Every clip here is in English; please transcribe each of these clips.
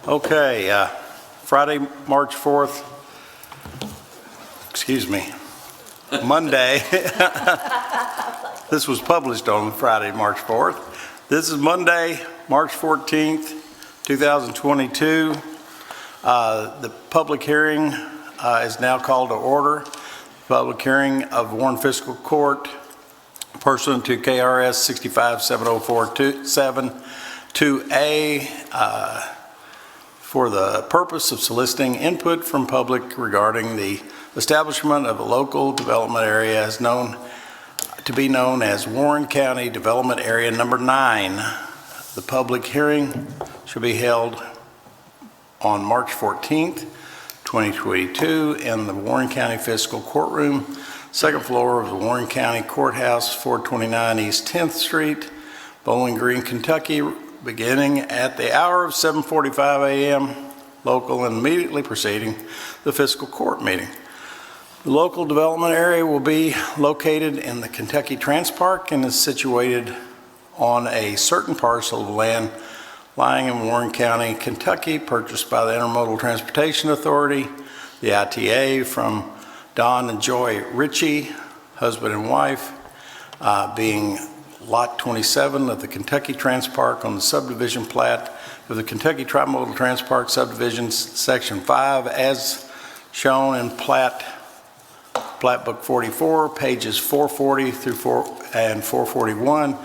Okay, Friday, March 4th, excuse me, Monday. This was published on Friday, March 4th. This is Monday, March 14th, 2022. The public hearing is now called to order. Public hearing of Warren Fiscal Court pursuant to KRS 657047-2A for the purpose of soliciting input from public regarding the establishment of a local development area as known to be known as Warren County Development Area Number 9. The public hearing shall be held on March 14th, 2022 in the Warren County Fiscal Courtroom, second floor of the Warren County Courthouse, 429 East 10th Street, Bowling Green, Kentucky, beginning at the hour of 7:45 a.m. local and immediately preceding the fiscal court meeting. The local development area will be located in the Kentucky Trans Park and is situated on a certain parcel of land lying in Warren County, Kentucky, purchased by the Intermodal Transportation Authority, the ITA, from Don and Joy Ritchie, husband and wife, being Lot 27 of the Kentucky Trans Park on the subdivision plat of the Kentucky Trimodal Trans Park subdivision, Section 5, as shown in Plat Book 44, pages 440 through 441,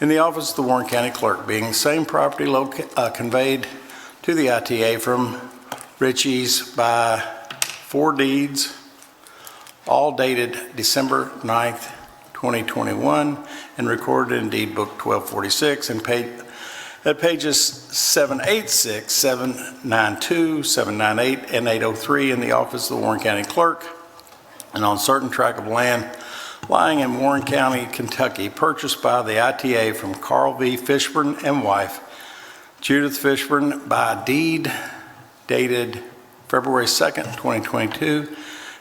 in the office of the Warren County Clerk, being the same property conveyed to the ITA from Ritchie's by 4 deeds, all dated December 9th, 2021, and recorded in Deed Book 1246 and at pages 786, 792, 798, and 803 in the office of the Warren County Clerk, and on certain tract of land lying in Warren County, Kentucky, purchased by the ITA from Carl V. Fishburne and wife, Judith Fishburne, by deed dated February 2nd, 2022,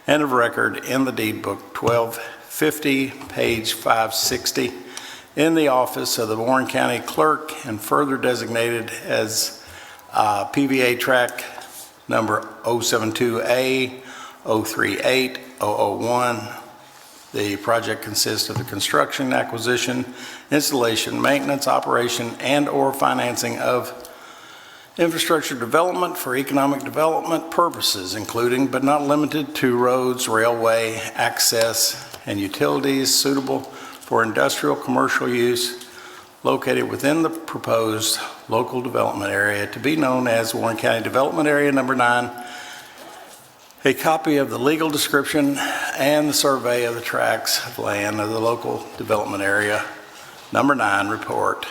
and of record in the Deed Book 1250, page 560, in the office of the Warren County Clerk, and further designated as PVA tract number 072A 038 001. The project consists of the construction, acquisition, installation, maintenance, operation, and/or financing of infrastructure development for economic development purposes, including but not limited to roads, railway, access, and utilities suitable for industrial commercial use located within the proposed local development area to be known as Warren County Development Area Number 9. A copy of the legal description and the survey of the tracts of land of the local development area Number 9 report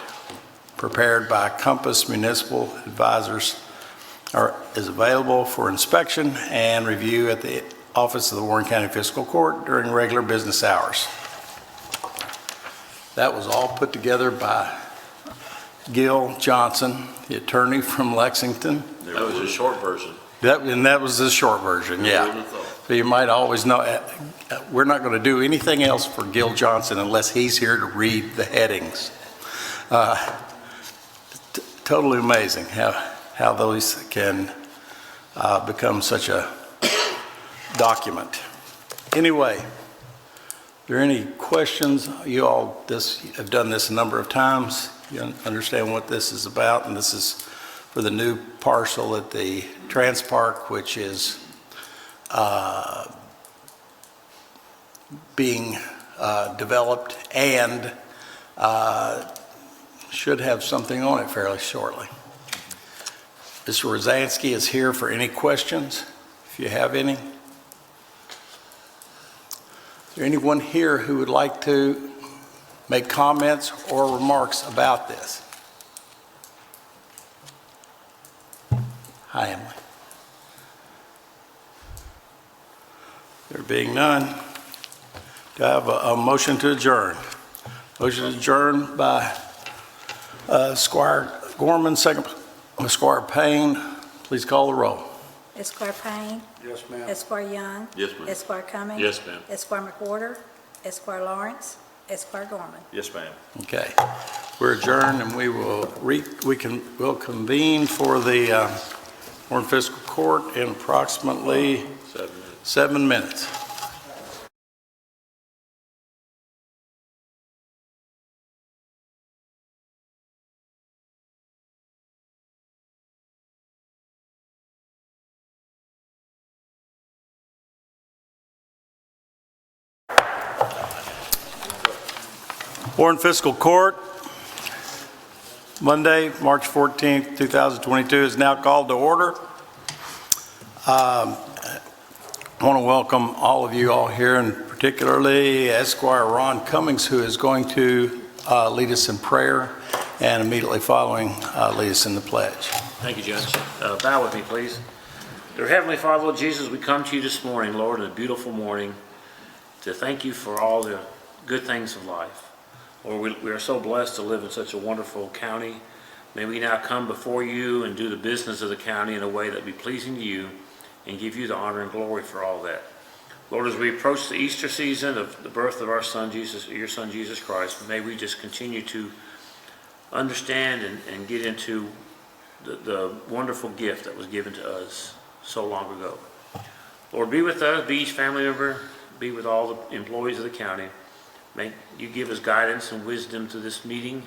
prepared by Compass Municipal Advisors is available for inspection and review at the office of the Warren County Fiscal Court during regular business hours. That was all put together by Gil Johnson, the attorney from Lexington. That was a short version. That was the short version, yeah. So you might always know, we're not going to do anything else for Gil Johnson unless he's here to read the headings. Totally amazing how those can become such a document. Anyway, are there any questions? You all have done this a number of times. You understand what this is about, and this is for the new parcel at the Trans Park, which is being developed and should have something on it fairly shortly. Mr. Rosansky is here for any questions, if you have any. Is there anyone here who would like to make comments or remarks about this? Hi, Emily. There being none, do I have a motion to adjourn? Motion to adjourn by Squire Gorman, second by Squire Payne. Please call the roll. Esquire Payne. Yes, ma'am. Esquire Young. Yes, ma'am. Esquire Cummings. Yes, ma'am. Esquire McWhorter. Esquire Lawrence. Esquire Gorman. Yes, ma'am. Okay, we're adjourned, and we'll convene for the Warren Fiscal Court in approximately 7 minutes. Warren Fiscal Court, Monday, March 14th, 2022 is now called to order. I want to welcome all of you all here, and particularly Esquire Ron Cummings, who is going to lead us in prayer and immediately following lead us in the pledge. Thank you, Judge. Bow with me, please. Dear Heavenly Father, Lord Jesus, we come to you this morning, Lord, in a beautiful morning, to thank you for all the good things of life. Lord, we are so blessed to live in such a wonderful county. May we now come before you and do the business of the county in a way that be pleasing to you and give you the honor and glory for all that. Lord, as we approach the Easter season of the birth of our Son, Jesus, your Son, Jesus Christ, may we just continue to understand and get into the wonderful gift that was given to us so long ago. Lord, be with us, be each family member, be with all the employees of the county. May you give us guidance and wisdom to this meeting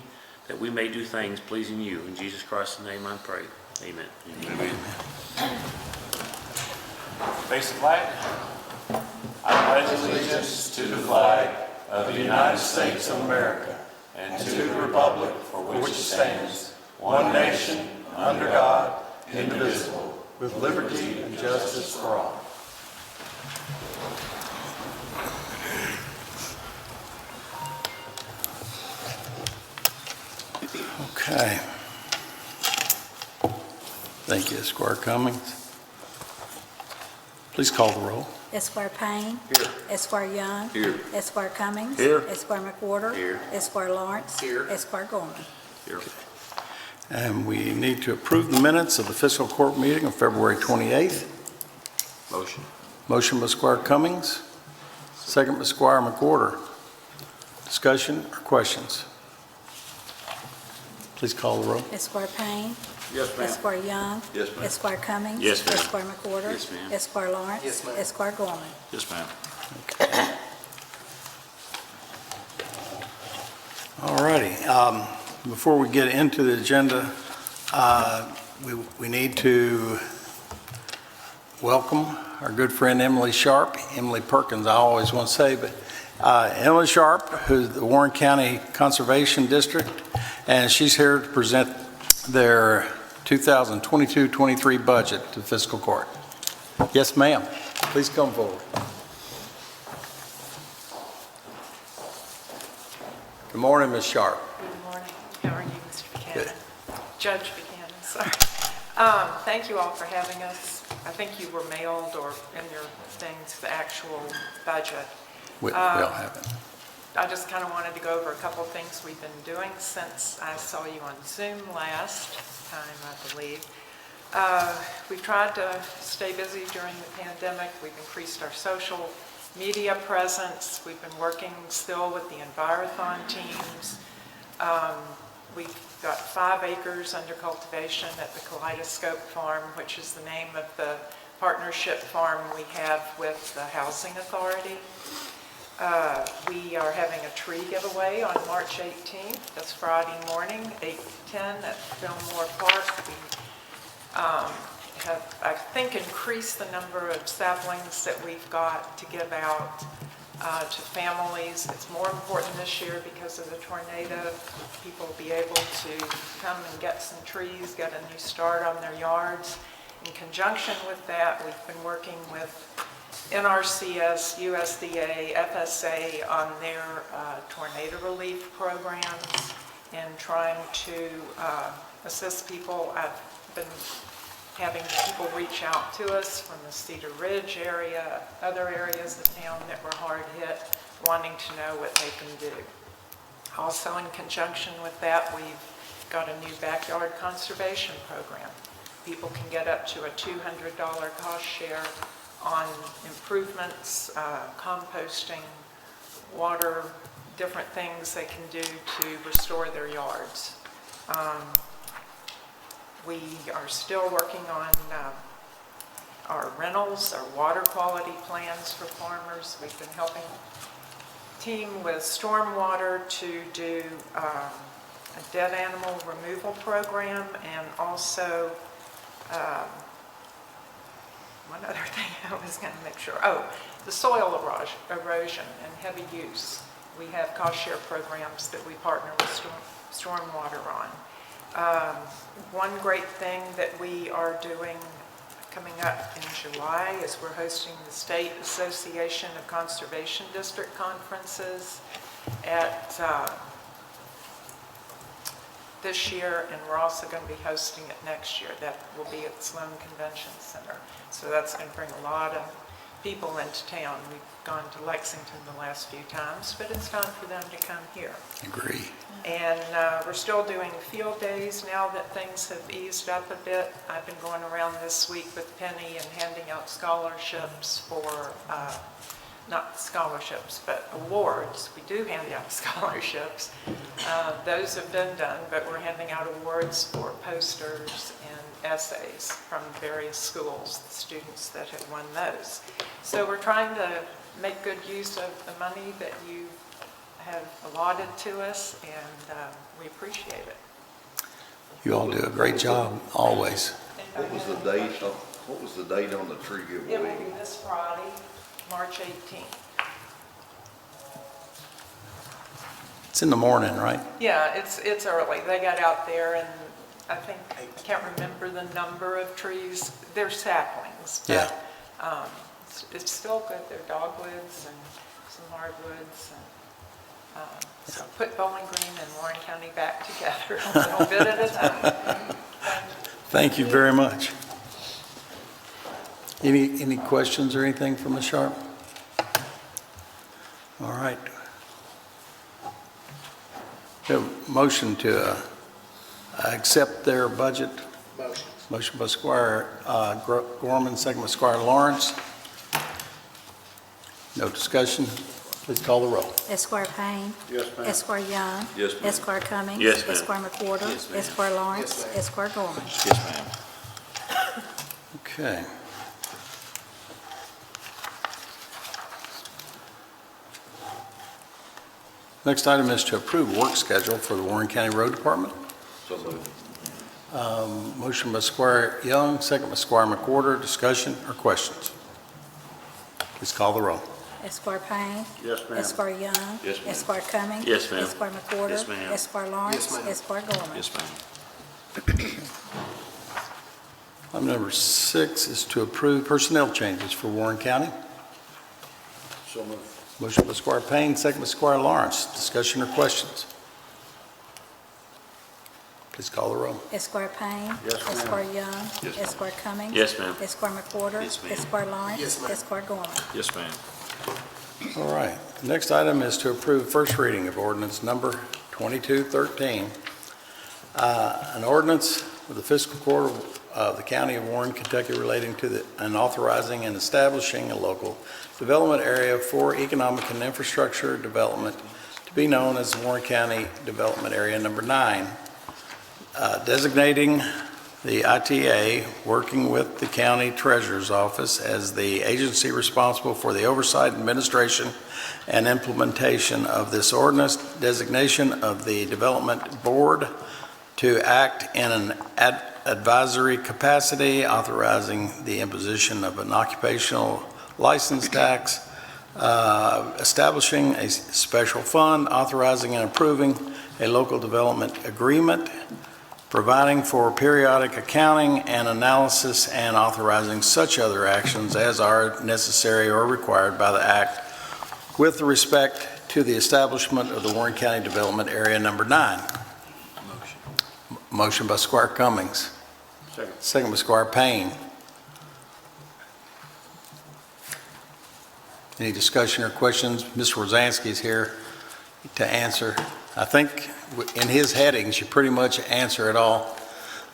that we may do things pleasing you. In Jesus Christ's name I pray. Amen. Amen. Face the flag. I pledge allegiance to the flag of the United States of America and to the republic for which it stands, one nation, under God, indivisible, with liberty and justice for all. Okay. Thank you, Esquire Cummings. Please call the roll. Esquire Payne. Here. Esquire Young. Here. Esquire Cummings. Here. Esquire McWhorter. Here. Esquire Lawrence. Here. Esquire Gorman. Here. And we need to approve the minutes of the fiscal court meeting of February 28th. Motion. Motion by Esquire Cummings, second by Esquire McWhorter. Discussion or questions? Please call the roll. Esquire Payne. Yes, ma'am. Esquire Young. Yes, ma'am. Esquire Cummings. Yes, ma'am. Esquire McWhorter. Yes, ma'am. Esquire Lawrence. Yes, ma'am. Esquire Gorman. Yes, ma'am. All righty. Before we get into the agenda, we need to welcome our good friend Emily Sharp, Emily Perkins, I always want to say, but Emily Sharp, who's the Warren County Conservation District, and she's here to present their 2022-23 budget to the fiscal court. Yes, ma'am. Please come forward. Good morning, Ms. Sharp. Good morning. How are you, Mr. Buchanan? Good. Judge Buchanan, sorry. Thank you all for having us. I think you were mailed or in your things the actual budget. We all have it. I just kind of wanted to go over a couple of things we've been doing since I saw you on Zoom last time, I believe. We've tried to stay busy during the pandemic. We've increased our social media presence. We've been working still with the Envirothon teams. We've got 5 acres under cultivation at the Kaleidoscope Farm, which is the name of the partnership farm we have with the Housing Authority. We are having a tree giveaway on March 18th. That's Friday morning, 8 to 10 at Fillmore Park. We have, I think, increased the number of saplings that we've got to give out to families. It's more important this year because of the tornado. People will be able to come and get some trees, get a new start on their yards. In conjunction with that, we've been working with NRCS, USDA, FSA on their tornado relief programs and trying to assist people. I've been having people reach out to us from the Cedar Ridge area, other areas of town that were hard hit, wanting to know what they can do. Also in conjunction with that, we've got a new backyard conservation program. People can get up to a $200 cost share on improvements, composting, water, different things they can do to restore their yards. We are still working on our rentals, our water quality plans for farmers. We've been helping team with stormwater to do a dead animal removal program, and also one other thing I was going to make sure. Oh, the soil erosion and heavy use. We have cost share programs that we partner with stormwater on. One great thing that we are doing coming up in July is we're hosting the State Association of Conservation District conferences at this year, and we're also going to be hosting it next year. That will be at Sloan Convention Center. So that's going to bring a lot of people into town. We've gone to Lexington the last few times, but it's time for them to come here. Agree. And we're still doing field days now that things have eased up a bit. I've been going around this week with Penny and handing out scholarships for, not scholarships, but awards. We do hand out scholarships. Those have been done, but we're handing out awards for posters and essays from various schools, the students that have won those. So we're trying to make good use of the money that you have allotted to us, and we appreciate it. You all do a great job, always. What was the date on the tree It will giveaway? be this Friday, March 18th. It's in the morning, right? Yeah, it's early. They got out there, and I can't remember the number of trees. They're saplings. But, Yeah. it's still good. They're dogwoods and some hardwoods. And, so put Bowling Green and Warren County back together a little bit at a time. Thank you very much. Any questions or anything from Ms. Sharp? All right. We have a motion to accept their budget. Motion by Squire Gorman, second by Squire Lawrence. No discussion. Please call the roll. Esquire Payne. Yes, ma'am. Esquire Young. Yes, ma'am. Esquire Cummings. Yes, ma'am. Esquire McWhorter. Yes, ma'am. Esquire Lawrence. Esquire Gorman. Yes, ma'am. Okay. Next item is to approve work schedule for the Warren County Road Department. So moved. Motion by Squire Young, second by Squire McWhorter. Discussion or questions? Please call the roll. Esquire Payne. Yes, ma'am. Esquire Young. Yes, ma'am. Esquire Cummings. Yes, ma'am. Esquire McWhorter. Yes, ma'am. Esquire Lawrence. Esquire Gorman. Yes, ma'am. Item number 6 is to approve personnel changes for Warren County. So moved. Motion by Squire Payne, second by Squire Lawrence. Discussion or questions? Please call the roll. Esquire Payne. Yes, ma'am. Esquire Young. Yes, ma'am. Esquire Cummings. Yes, ma'am. Esquire McWhorter. Yes, ma'am. Esquire Lawrence. Esquire Gorman. Yes, ma'am. All right. The next item is to approve first reading of ordinance number 2213. An ordinance of the fiscal court of the county of Warren, Kentucky relating to and authorizing and establishing a local development area for economic and infrastructure development to be known as Warren County Development Area Number 9. Designating the ITA, working with the county treasurer's office as the agency responsible for the oversight, administration, and implementation of this ordinance, designation of the development board to act in an advisory capacity, authorizing the imposition of an occupational license tax, establishing a special fund, authorizing and approving a local development agreement, providing for periodic accounting and analysis, and authorizing such other actions as are necessary or required by the Act with respect to the establishment of the Warren County Development Area Number 9. Motion by Squire Cummings. Second. Second by Squire Payne. Any discussion or questions? Mr. Rosansky is here to answer. I think in his headings, you pretty much answer it all,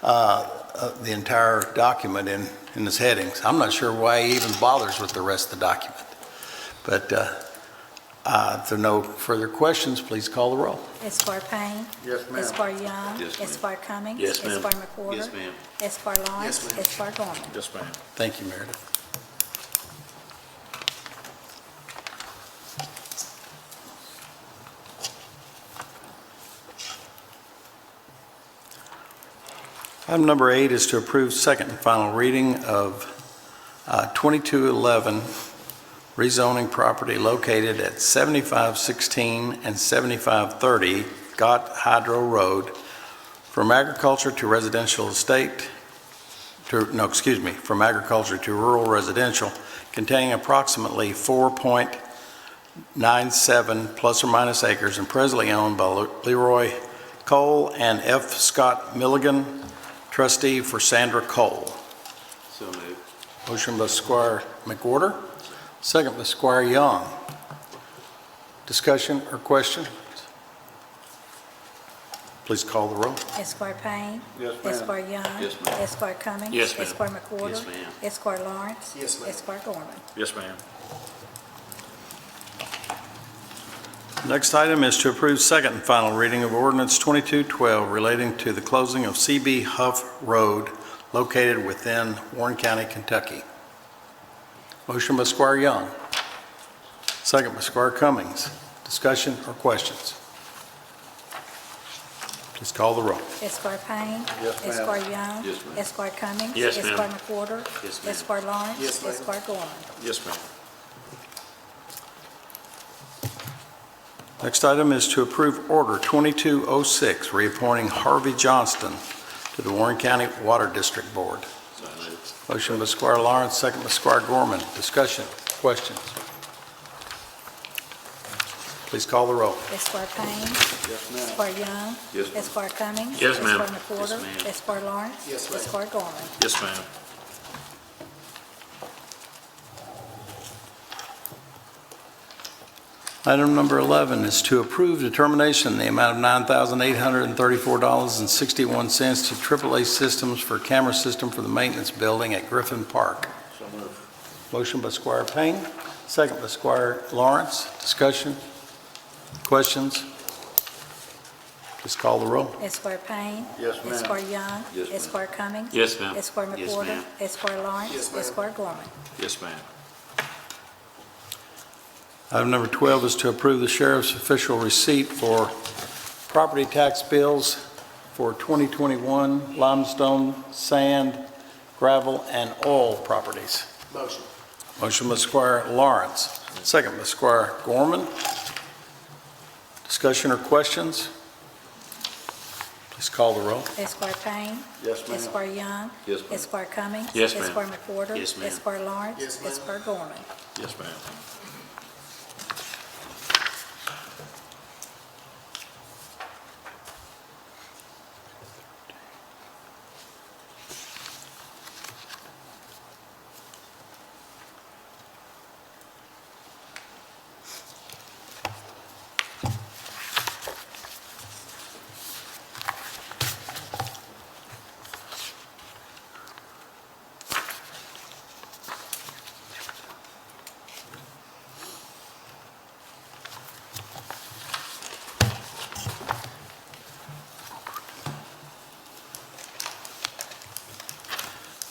the entire document in his headings. I'm not sure why he even bothers with the rest of the document. But If there are no further questions, please call the roll. Esquire Payne. Yes, ma'am. Esquire Young. Yes, ma'am. Esquire Cummings. Yes, ma'am. Esquire McWhorter. Yes, ma'am. Esquire Lawrence. Esquire Gorman. Yes, ma'am. Thank you, Meredith. Item number 8 is to approve second and final reading of 2211 rezoning property located at 7516 and 7530 Gott Hydro Road from agriculture to residential estate, from agriculture to rural residential, containing approximately 4.97 plus or minus acres and presently owned by Leroy Cole and F. Scott Milligan, trustee for Sandra Cole. So moved. Motion by Squire McWhorter, second by Squire Young. Discussion or question? Please call the roll. Esquire Payne. Yes, ma'am. Esquire Young. Yes, ma'am. Esquire Cummings. Yes, ma'am. Esquire McWhorter. Yes, ma'am. Esquire Lawrence. Yes, ma'am. Esquire Gorman. Yes, ma'am. Next item is to approve second and final reading of ordinance 2212 relating to the closing of C.B. Huff Road located within Warren County, Kentucky. Motion by Squire Young, second by Squire Cummings. Discussion or questions? Please call the roll. Esquire Payne. Yes, ma'am. Esquire Young. Yes, ma'am. Esquire Cummings. Yes, ma'am. Esquire McWhorter. Yes, ma'am. Esquire Lawrence. Yes, ma'am. Esquire Gorman. Yes, ma'am. Next item is to approve Order 2206, reappointing Harvey Johnston to the Warren County Water District Board. So moved. Motion by Squire Lawrence, second by Squire Gorman. Discussion, questions? Please call the roll. Esquire Payne. Yes, ma'am. Esquire Young. Yes, ma'am. Esquire Cummings. Yes, ma'am. Esquire McWhorter. Yes, ma'am. Esquire Lawrence. Yes, ma'am. Esquire Gorman. Yes, ma'am. Item number 11 is to approve determination in the amount of $9,834.61 to AAA Systems for camera system for the maintenance building at Griffin Park. So moved. Motion by Squire Payne, second by Squire Lawrence. Discussion, questions? Please call the roll. Esquire Payne. Yes, ma'am. Esquire Young. Yes, ma'am. Esquire Cummings. Yes, ma'am. Esquire Yes, McWhorter. ma'am. Esquire Lawrence. Yes, ma'am. Esquire Gorman. Yes, ma'am. Item number 12 is to approve the sheriff's official receipt for property tax bills for 2021 limestone, sand, gravel, and oil properties. Motion. Motion by Squire Lawrence, second by Squire Gorman. Discussion or questions? Please call the roll. Esquire Payne. Yes, ma'am. Esquire Young. Yes, ma'am. Esquire Cummings. Yes, ma'am. Esquire McWhorter. Yes, ma'am. Esquire Lawrence. Yes, ma'am. Esquire Gorman. Yes, ma'am.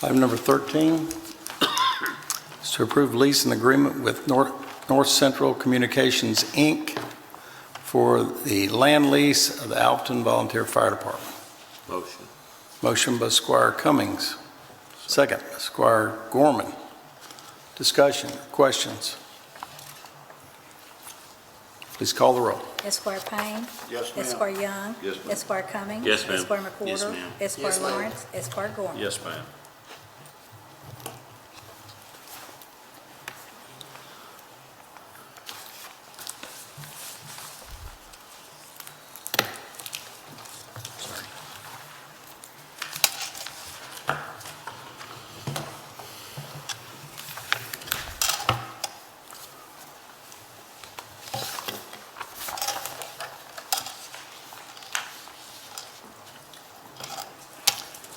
Item number 13 is to approve lease and agreement with North Central Communications, Inc. for the land lease of the Alton Volunteer Fire Department. Motion. Motion by Squire Cummings, second by Squire Gorman. Discussion, questions? Please call the roll. Esquire Payne. Yes, ma'am. Esquire Young. Yes, ma'am. Esquire Cummings. Yes, ma'am. Esquire Yes, McWhorter. ma'am. Esquire Yes, ma'am. Lawrence. Esquire Gorman. Yes, ma'am.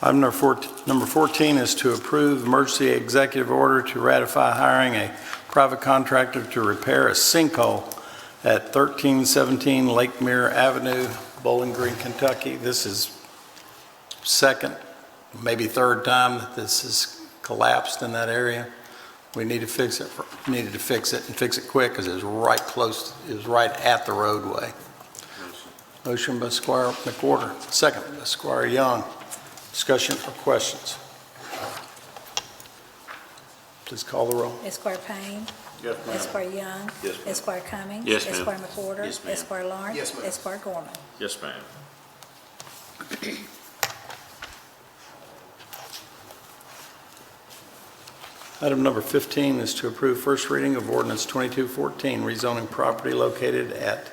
Item number 14 is to approve emergency executive order to ratify hiring a private contractor to repair a sinkhole at 1317 Lake Mirror Avenue, Bowling Green, Kentucky. This is second, maybe third time that this has collapsed in that area. We need to fix it, needed to fix it and fix it quick because it was right close, it was right at the roadway. Motion by Squire McWhorter, second by Squire Young. Discussion or questions? Please call the roll. Esquire Payne. Yes, ma'am. Esquire Young. Yes, ma'am. Esquire Cummings. Yes, ma'am. Esquire McWhorter. Yes, ma'am. Esquire Lawrence. Yes, ma'am. Esquire Gorman. Yes, ma'am. Item number 15 is to approve first reading of ordinance 2214, rezoning property located at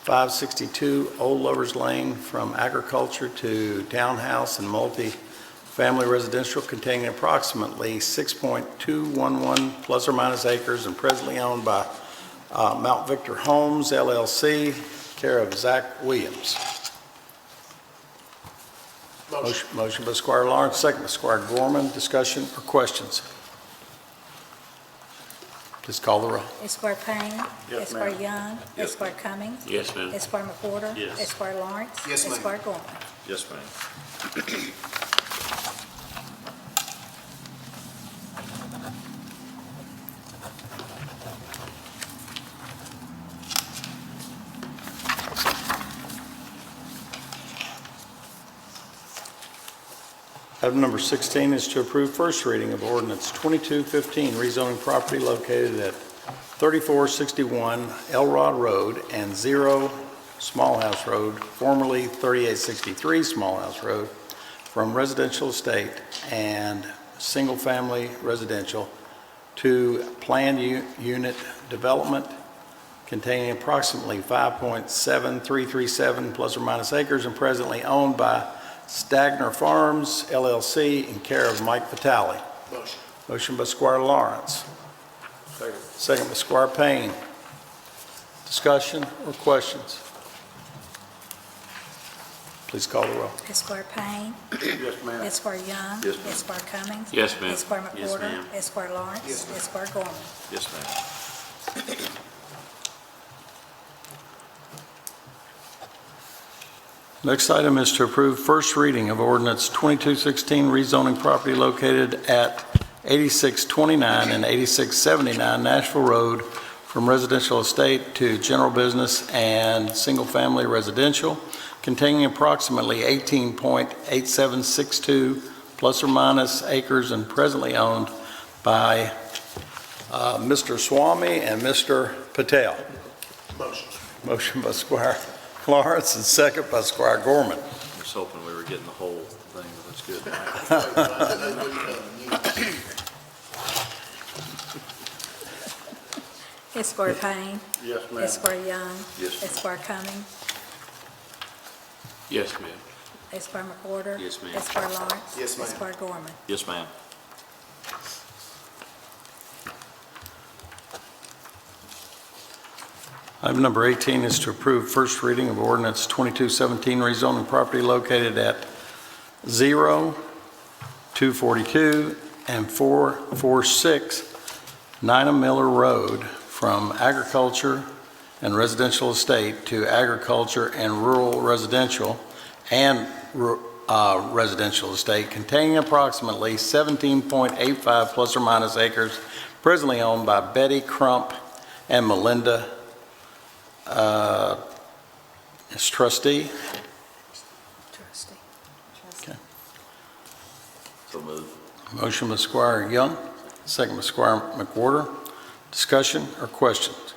562 Old Lovers Lane from agriculture to townhouse and multi-family residential containing approximately 6.211 plus or minus acres and presently owned by Mount Victor Homes LLC, care of Zach Williams. Motion by Squire Lawrence, second by Squire Gorman. Discussion or questions? Please call the roll. Esquire Payne. Yes, Esquire ma'am. Young. Esquire Cummings. Yes, ma'am. Esquire McWhorter. Yes. Esquire Lawrence. Yes, ma'am. Esquire Gorman. Yes, ma'am. Item number 16 is to approve first reading of ordinance 2215, rezoning property located at 3461 Elrod Road and 0 Smallhouse Road, formerly 3863 Smallhouse Road, from residential estate and single-family residential to planned unit development containing approximately 5.7337 plus or minus acres and presently owned by Stagner Farms LLC in care of Mike Vitale. Motion. Motion by Squire Lawrence. Second by Squire Payne. Discussion or questions? Please call the roll. Esquire Payne. Yes, ma'am. Esquire Young. Yes, ma'am. Esquire Cummings. Yes, ma'am. Esquire Yes, McWhorter. ma'am. Esquire Lawrence. Yes, ma'am. Esquire Gorman. Yes, ma'am. Next item is to approve first reading of ordinance 2216, rezoning property located at 8629 and 8679 Nashville Road from residential estate to general business and single-family residential, containing approximately 18.8762 plus or minus acres and presently owned by Mr. Swamy and Mr. Patel. Motion. Motion by Squire Lawrence and second by Squire Gorman. I was hoping we were getting the whole thing, but that's good. Esquire Payne. Yes, ma'am. Esquire Young. Yes, ma'am. Esquire Cummings. Yes, ma'am. Esquire McWhorter. Yes, ma'am. Esquire Lawrence. Yes, ma'am. Esquire Gorman. Yes, ma'am. Item number 18 is to approve first reading of ordinance 2217, rezoning property located at 0, 242, and 446 Nina Miller Road from agriculture and residential estate to agriculture and rural residential and residential estate containing approximately 17.85 plus or minus acres presently owned by Betty Crump and Melinda as trustee. Trustee. So moved. Motion by Squire Young, second by Squire McWhorter. Discussion or questions?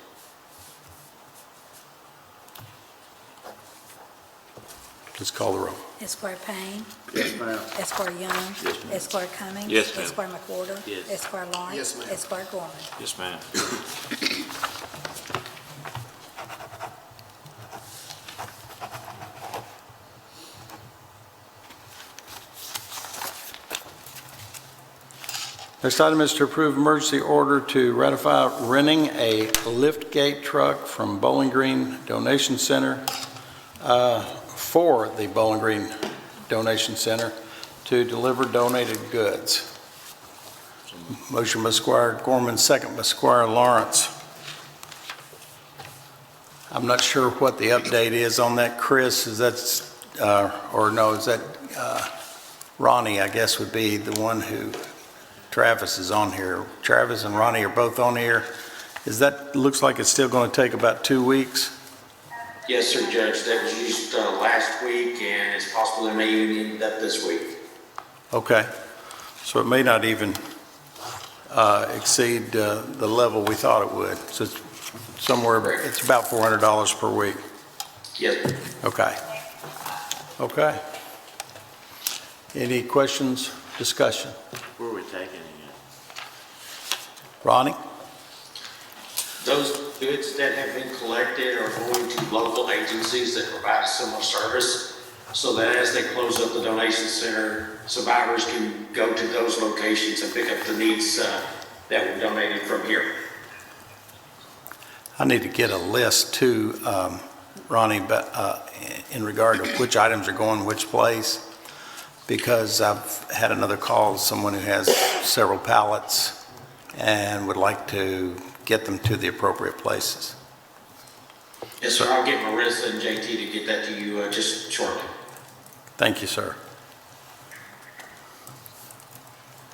Please call the roll. Esquire Payne. Yes, ma'am. Esquire Young. Yes, ma'am. Esquire Cummings. Yes, ma'am. Esquire McWhorter. Yes. Esquire Lawrence. Yes, ma'am. Esquire Gorman. Yes, ma'am. Next item is to approve emergency order to ratify renting a lift gate truck from Bowling Green Donation Center for the Bowling Green Donation Center to deliver donated goods. Motion by Squire Gorman, second by Squire Lawrence. I'm not sure what the update is on that, Chris. Is that, or no, is that Ronnie, I guess, would be the one who, Travis is on here. Travis and Ronnie are both on here. Is that, looks like it's still going to take about 2 weeks? Yes, sir, Judge. That was used last week, and it's possible it may even end up this week. Okay. So it may not even exceed the level we thought it would. So it's somewhere, it's about $400 per week. Yes. Okay. Okay. Any questions, discussion? Where are we taking it? Ronnie? Those goods that have been collected are going to local agencies that provide a similar service, so that as they close up the donation center, survivors can go to those locations and pick up the needs that were donated from here. I need to get a list too, Ronnie, but in regard to which items are going which place, because I've had another call, someone who has several pallets and would like to get them to the appropriate places. Yes, sir. I'll get Marissa and JT to get that to you just shortly. Thank you, sir.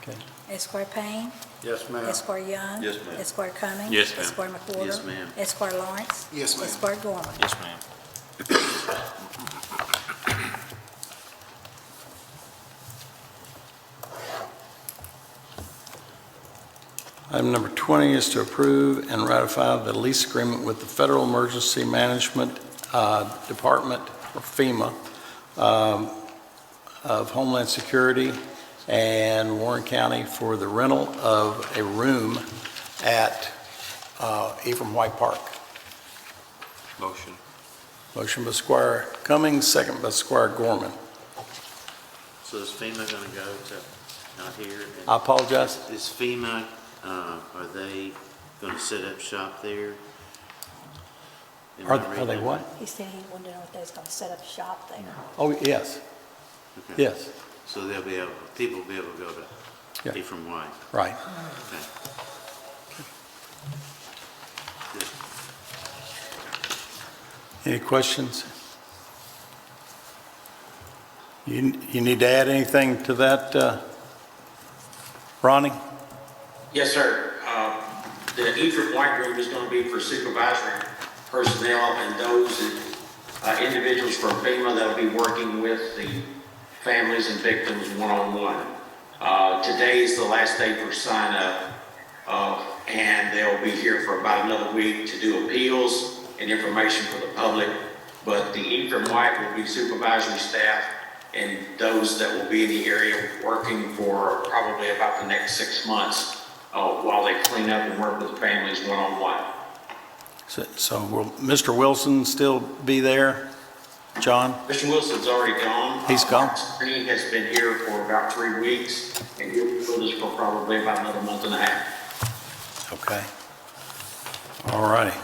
Okay. Esquire Payne. Yes, ma'am. Esquire Young. Yes, ma'am. Esquire Cummings. Yes, ma'am. Esquire McWhorter. Yes, ma'am. Esquire Lawrence. Yes, ma'am. Esquire Gorman. Yes, ma'am. Item number 20 is to approve and ratify the lease agreement with the Federal Emergency Management Department, or FEMA, of Homeland Security and Warren County for the rental of a room at Ephraim White Park. Motion. Motion by Squire Cummings, second by Squire Gorman. So is FEMA gonna go to, not here? And I apologize. Is FEMA, are they gonna set up shop there? Am I Are reading they that what? right? He said he wanted to know if they was going to set up shop there. Oh, yes, Okay. yes, So they'll be able, people will be able to go Yeah. to Ephraim White. right. Okay. Good. Any questions? You need to add anything to that, Ronnie? Yes, sir. The Ephraim White Room is going to be for supervisory personnel and those individuals from FEMA that will be working with the families and victims one-on-one. Today is the last day for sign-up, and they'll be here for about another week to do appeals and information for the public. But the Ephraim White will be supervisory staff and those that will be in the area working for probably about the next 6 months while they clean up and work with families one-on-one. So will Mr. Wilson still be there? John? Mr. Wilson's already gone. He's gone? Mark Green has been here for about 3 weeks, and he'll be with us for probably about another month and a half. Okay. All righty.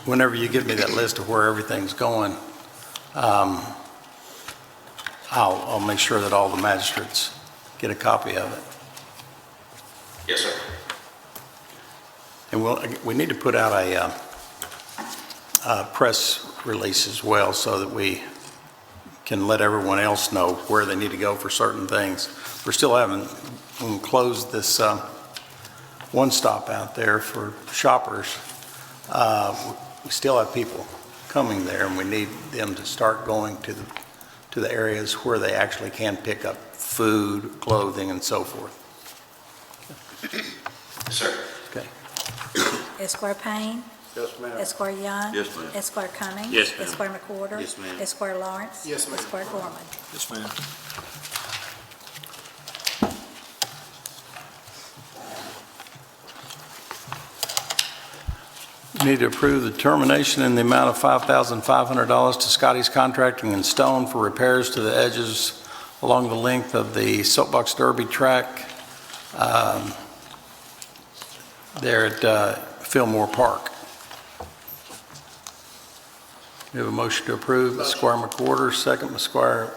Whenever you give me that list of where everything's going, I'll make sure that all the magistrates get a copy of it. Yes, sir. And we need to put out a press release as well so that we can let everyone else know where they need to go for certain things. We're still haven't closed this one stop out there for shoppers. We still have people coming there, and we need them to start going to the areas where they actually can pick up food, clothing, and so forth. Yes, sir. Okay. Esquire Payne. Yes, ma'am. Esquire Young. Yes, ma'am. Esquire Cummings. Yes, ma'am. Esquire McWhorter. Yes, ma'am. Esquire Lawrence. Yes, ma'am. Esquire Gorman. Yes, ma'am. We need to approve the termination in the amount of $5,500 to Scotty's Contracting and Stone for repairs to the edges along the length of the Soapbox Derby track there at Fillmore Park. We have a motion to approve by Squire McWhorter, second by Squire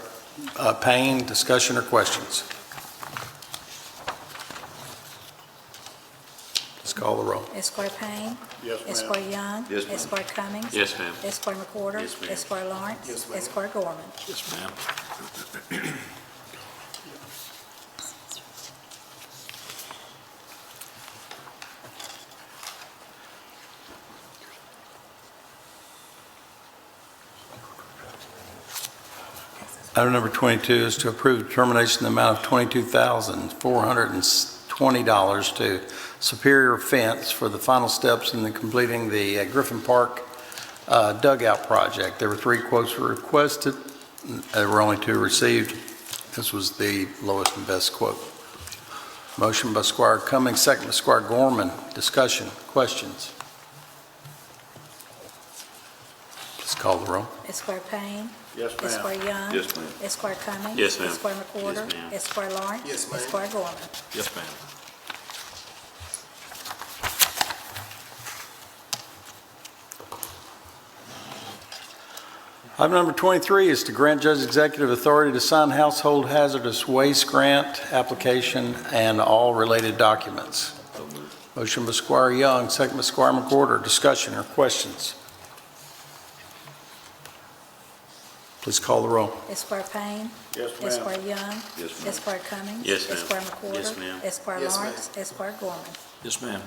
Payne. Discussion or questions? call the roll. Esquire Payne. Yes, ma'am. Esquire Young. Yes, ma'am. Esquire Cummings. Yes, ma'am. Esquire McWhorter. Yes, ma'am. Esquire Lawrence. Yes, ma'am. Esquire Gorman. Yes, ma'am. Item number 22 is to approve determination of the amount of $22,420 to Superior Fence for the final steps in completing the Griffin Park dugout project. There were 3 quotes requested. There were only 2 received. This was the lowest and best quote. Motion by Squire Cummings, second by Squire Gorman. Discussion, questions? Please call the roll. Esquire Payne. Yes, ma'am. Esquire Young. Yes, ma'am. Esquire Cummings. Yes, ma'am. Esquire McWhorter. Yes, ma'am. Esquire Lawrence. Yes, ma'am. Esquire Gorman. Yes, ma'am. Item number 23 is to grant judge executive authority to sign household hazardous waste grant application and all related documents. Motion by Squire Young, second by Squire McWhorter. Discussion or questions? Please call the roll. Esquire Payne. Yes, ma'am. Esquire Young. Yes, ma'am. Esquire Cummings. Yes, ma'am. Esquire McWhorter. Yes, ma'am. Esquire Yes, ma'am. Lawrence. Esquire Gorman. Yes, ma'am.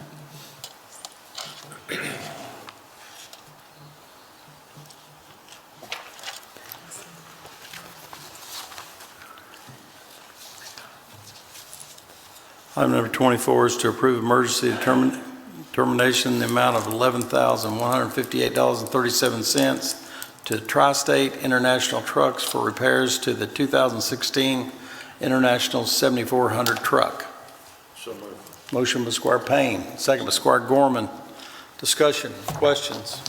Item number 24 is to approve emergency determination in the amount of $11,158.37 to Tri-State International Trucks for repairs to the 2016 International 7400 truck. So moved. Motion by Squire Payne, second by Squire Gorman. Discussion, questions?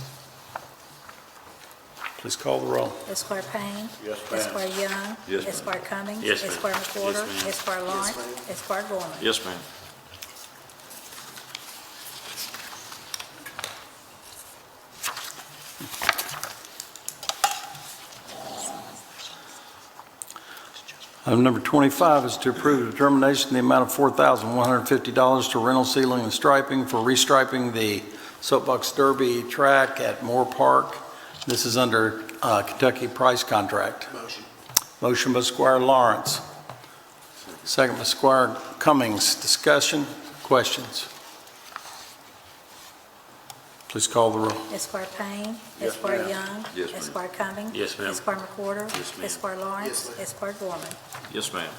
Please call the roll. Esquire Payne. Yes, ma'am. Esquire Young. Yes, ma'am. Esquire Cummings. Yes, ma'am. Esquire McWhorter. Yes, ma'am. Esquire Lawrence. Esquire Gorman. Yes, ma'am. Item number 25 is to approve determination in the amount of $4,150 to rental sealing and striping for restriping the Soapbox Derby track at Moore Park. This is under Kentucky price contract. Motion. Motion by Squire Lawrence. Second by Squire Cummings. Discussion, questions? Please call the roll. Esquire Payne. Yes, Esquire ma'am. Young. Yes, ma'am. Esquire Cummings. Yes, ma'am. Esquire McWhorter. Yes, ma'am. Esquire Lawrence. Yes, ma'am. Esquire Gorman. Yes, ma'am.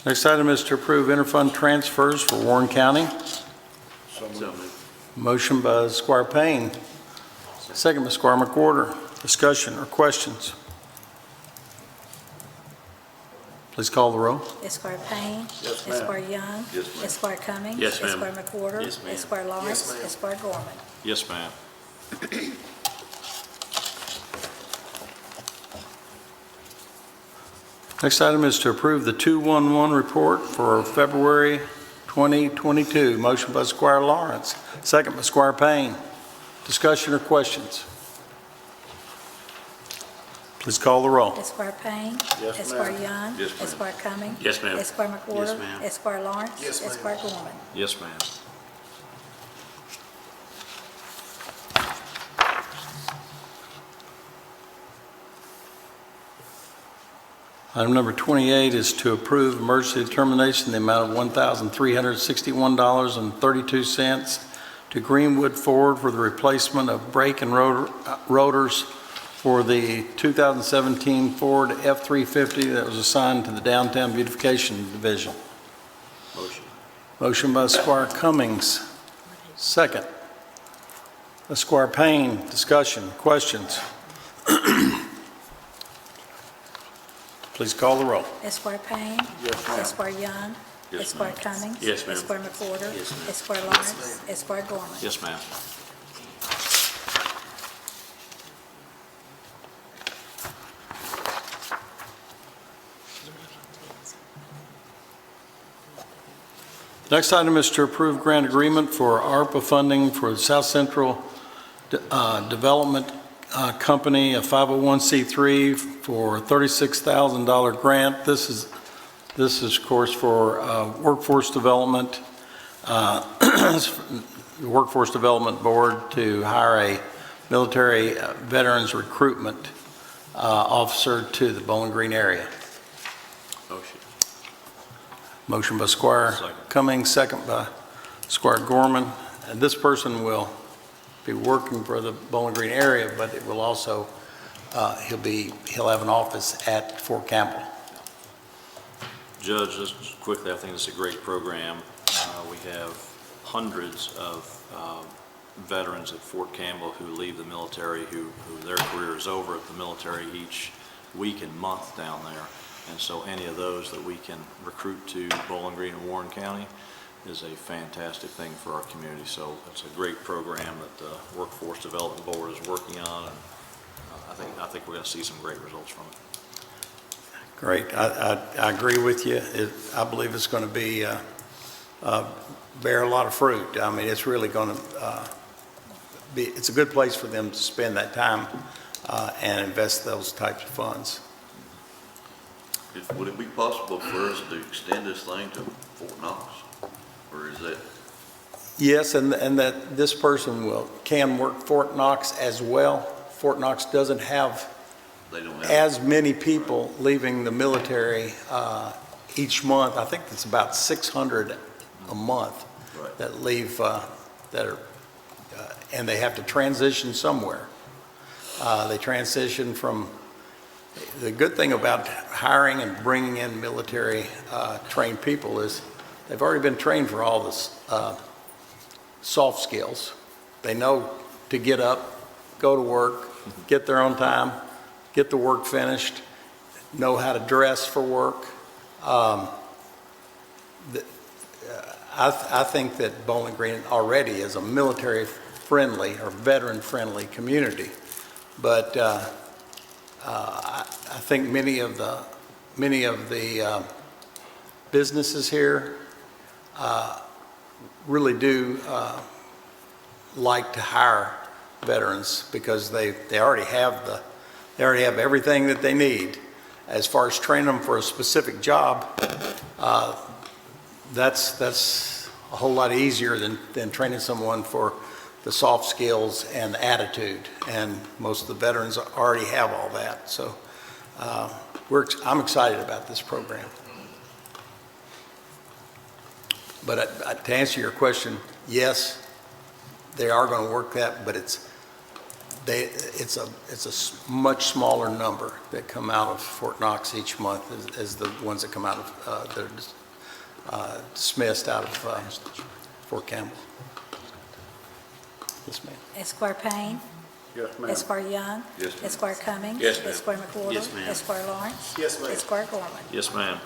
Next item is to approve interfund transfers for Warren County. So moved. So moved. Motion by Squire Payne, second by Squire McWhorter. Discussion or questions? Please call the roll. Esquire Payne. Yes, ma'am. Esquire Young. Yes, ma'am. Esquire Cummings. Yes, ma'am. Esquire McWhorter. Yes, ma'am. Esquire Lawrence. ma'am. Esquire Gorman. Yes, ma'am. Next item is to approve the 211 report for February 2022. Motion by Squire Lawrence, second by Squire Payne. Discussion or questions? Please call the roll. Esquire Payne. Yes, Esquire ma'am. Young. Yes, ma'am. Esquire Cummings. Yes, ma'am. Esquire McWhorter. Yes, ma'am. Esquire Lawrence. Yes, ma'am. Esquire Gorman. Yes, ma'am. Item number 28 is to approve emergency determination in the amount of $1,361.32 to Greenwood Ford for the replacement of brake and rotors for the 2017 Ford F-350 that was assigned to the Downtown Beautification Division. Motion. Motion by Squire Cummings, second. By Squire Payne. Discussion, questions? Please call the roll. Esquire Payne. Yes, ma'am. Esquire Young. Yes, Esquire ma'am. Cummings. Yes, ma'am. Esquire McWhorter. Yes, ma'am. Esquire Lawrence. Esquire Gorman. Yes, ma'am. The next item is to approve grant agreement for ARPA funding for the South Central Development Company, a 501c3, for $36,000 grant. This is, of course, for workforce development, the Workforce Development Board to hire a military veterans recruitment officer to the Bowling Green area. Motion. Motion by Squire Cummings, second by Squire Gorman. And this person will be working for the Bowling Green area, but it will also, he'll have an office at Fort Campbell. Judge, just quickly, I think it's a great program. We have hundreds of veterans at Fort Campbell who leave the military, who their career is over at the military each week and month down there. And so any of those that we can recruit to Bowling Green and Warren County is a fantastic thing for our community. So it's a great program that the Workforce Development Board is working on, and I think we're going to see some great results from it. Great. I agree with you. I believe it's going to be bear a lot of fruit. I mean, it's really going to it's a good place for them to spend that time and invest those types of funds. Would it be possible for us to extend this thing to Fort Knox, or is that? Yes, and that this person can work Fort Knox as well. Fort Knox doesn't have as many people leaving the military each month. I think it's about 600 a month that leave, and they have to transition somewhere. They transition from, the good thing about hiring and bringing in military trained people is they've already been trained for all this soft skills. They know to get up, go to work, get their own time, get the work finished, know how to dress for work. I think that Bowling Green already is a military-friendly or veteran-friendly community, but I think many of the businesses here really do like to hire veterans because they already have everything that they need. As far as training them for a specific job, that's a whole lot easier than training someone for the soft skills and attitude. And most of the veterans already have all that. So I'm excited about this program. But to answer your question, yes, they are going to work that, but it's a much smaller number that come out of Fort Knox each month as the ones that come out of they're dismissed out of Fort Campbell. Yes, ma'am. Esquire Payne. Yes, ma'am. Esquire Young. Yes, ma'am. Esquire Cummings. Yes, ma'am. Esquire McWhorter. Yes, ma'am. Esquire Lawrence. Yes, ma'am. Esquire Gorman. Yes, ma'am.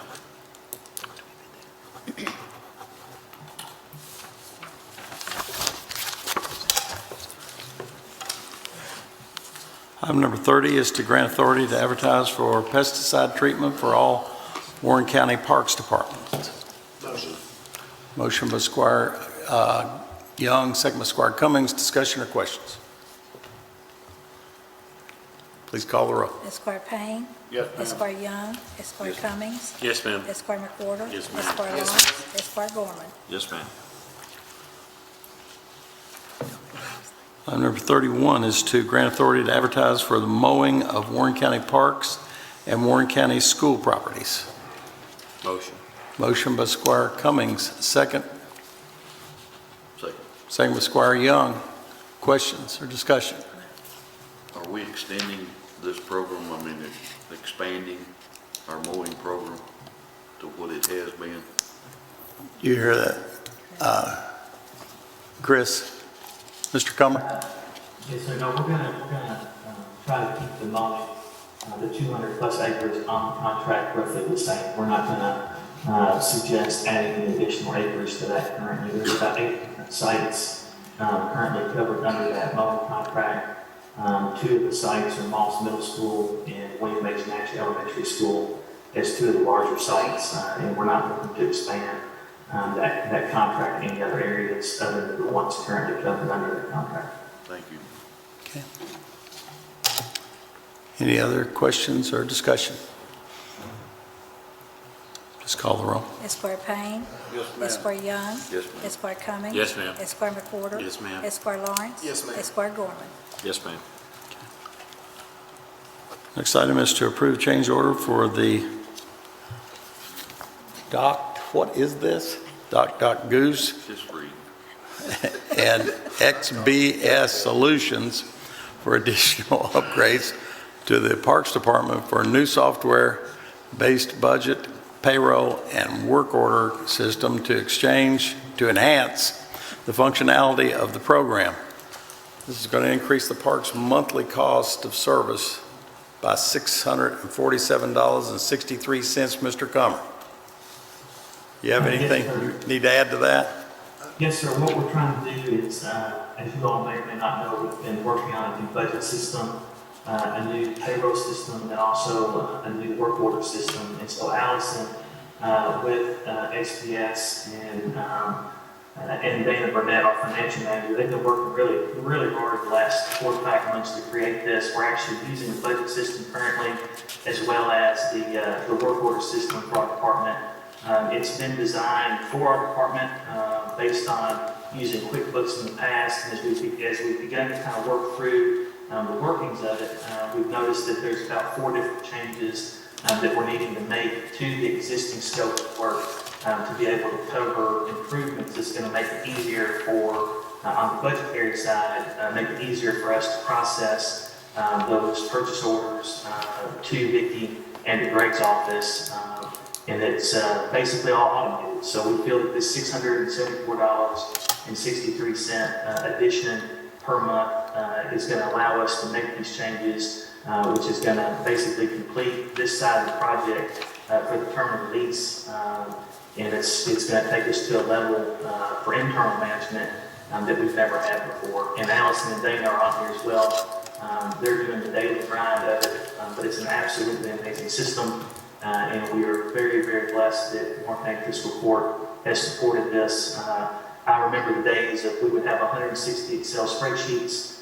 Item number 30 is to grant authority to advertise for pesticide treatment for all Warren County Parks Department. Motion by Squire Young, second by Squire Cummings. Discussion or questions? Please call the roll. Esquire Payne. Yes, ma'am. Esquire Young. Esquire Cummings. Yes, ma'am. Esquire McWhorter. Yes, ma'am. Esquire Lawrence. Esquire Gorman. Yes, ma'am. Item number 31 is to grant authority to advertise for the mowing of Warren County parks and Warren County school properties. Motion. Motion by Squire Cummings, second. Second. Second by Squire Young. Questions or discussion? Are we extending this program, I mean, expanding our mowing program to what it has been? You hear that? Chris? Mr. Cummer? Yes, sir. No, we're gonna try to keep the mowing, the 200 plus acres on contract roughly the same. We're not gonna suggest adding any additional acres to that currently. There's about 8 sites currently covered under that mowing contract. 2 of the sites are Moss Middle School and William H. Nash Elementary School as 2 of the larger sites, and we're not looking to expand that contract in any other areas other than the ones currently covered under the contract. Thank you. Okay. Any other questions or discussion? Please call the roll. Esquire Payne. Yes, Esquire Young. Yes, ma'am. Esquire Cummings. Yes, ma'am. Esquire McWhorter. Yes, ma'am. Esquire Lawrence. Yes, ma'am. Esquire Gorman. Yes, ma'am. Next item is to approve change order for the what is this? Doc Goose Just read. and XBS Solutions for additional upgrades to the Parks Department for a new software-based budget, payroll, and work order system to enhance the functionality of the program. This is going to increase the park's monthly cost of service by $647.63, Mr. Comer. You have anything you need to add to that? Yes, sir. What we're trying to do is, as you all may or may not know, we've been working on a new budget system, a new payroll system, and also a new work order system. And so Allison, with XPS and Dana Burnett, our financial manager, they've been working really hard the last 4 to 5 months to create this. We're actually using the budget system currently, as well as the work order system for our department. It's been designed for our department based on using QuickBooks in the past, and as we've begun to kind of work through the workings of it, we've noticed that there's about 4 different changes that we're needing to make to the existing scope of work to be able to cover improvements that's going to make it easier for, on the budgetary side, make it easier for us to process those purchase orders to Vicki and to Greg's office. And it's basically all automated. So we feel that this $674.63 addition per month is going to allow us to make these changes, which is going to basically complete this side of the project for the term of the lease. And it's going to take us to a level for internal management that we've never had before. And Allison and Dana are on here as well. They're doing the daily grind of it, but it's an absolutely amazing system. And we are very, very blessed that Warren County Fiscal Court has supported this. I remember the days of we would have 160 Excel spreadsheets.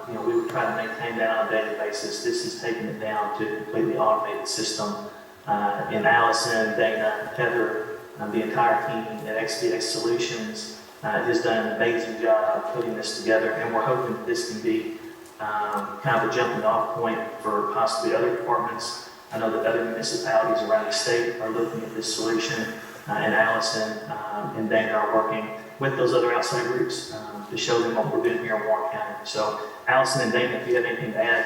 We would try to maintain that on a daily basis. This is taking it down to a completely automated system. And Allison, Dana, Heather, the entire team at XBX Solutions has done an amazing job putting this together. And we're hoping that this can be kind of a jumping off point for possibly other departments. I know that other municipalities around the state are looking at this solution, and Allison and Dana are working with those other outside groups to show them what we're doing here in Warren County. So, Allison and Dana, if you have anything to add,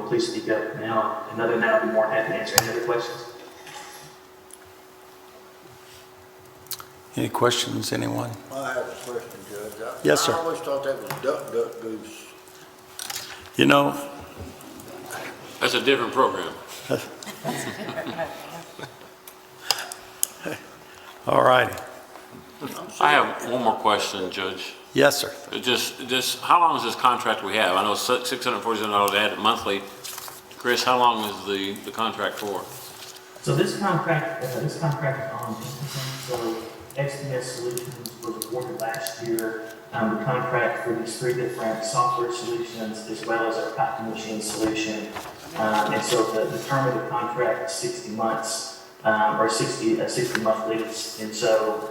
please speak up now. And other than that, I'll be more than happy to answer any other questions. Any questions, anyone? I have a question, Judge. Yes, sir. I always thought that was duck, goose. You know, That's a different program. all righty. I have one more question, Judge. Yes, sir. Just how long is this contract we have? I know $647 added monthly. Chris, how long is the contract for? So this contract is on. So XPS Solutions was awarded last year the contract for these 3 different software solutions as well as our copy machine solution. And so the term of the contract is 60 months or 60-month lease. And so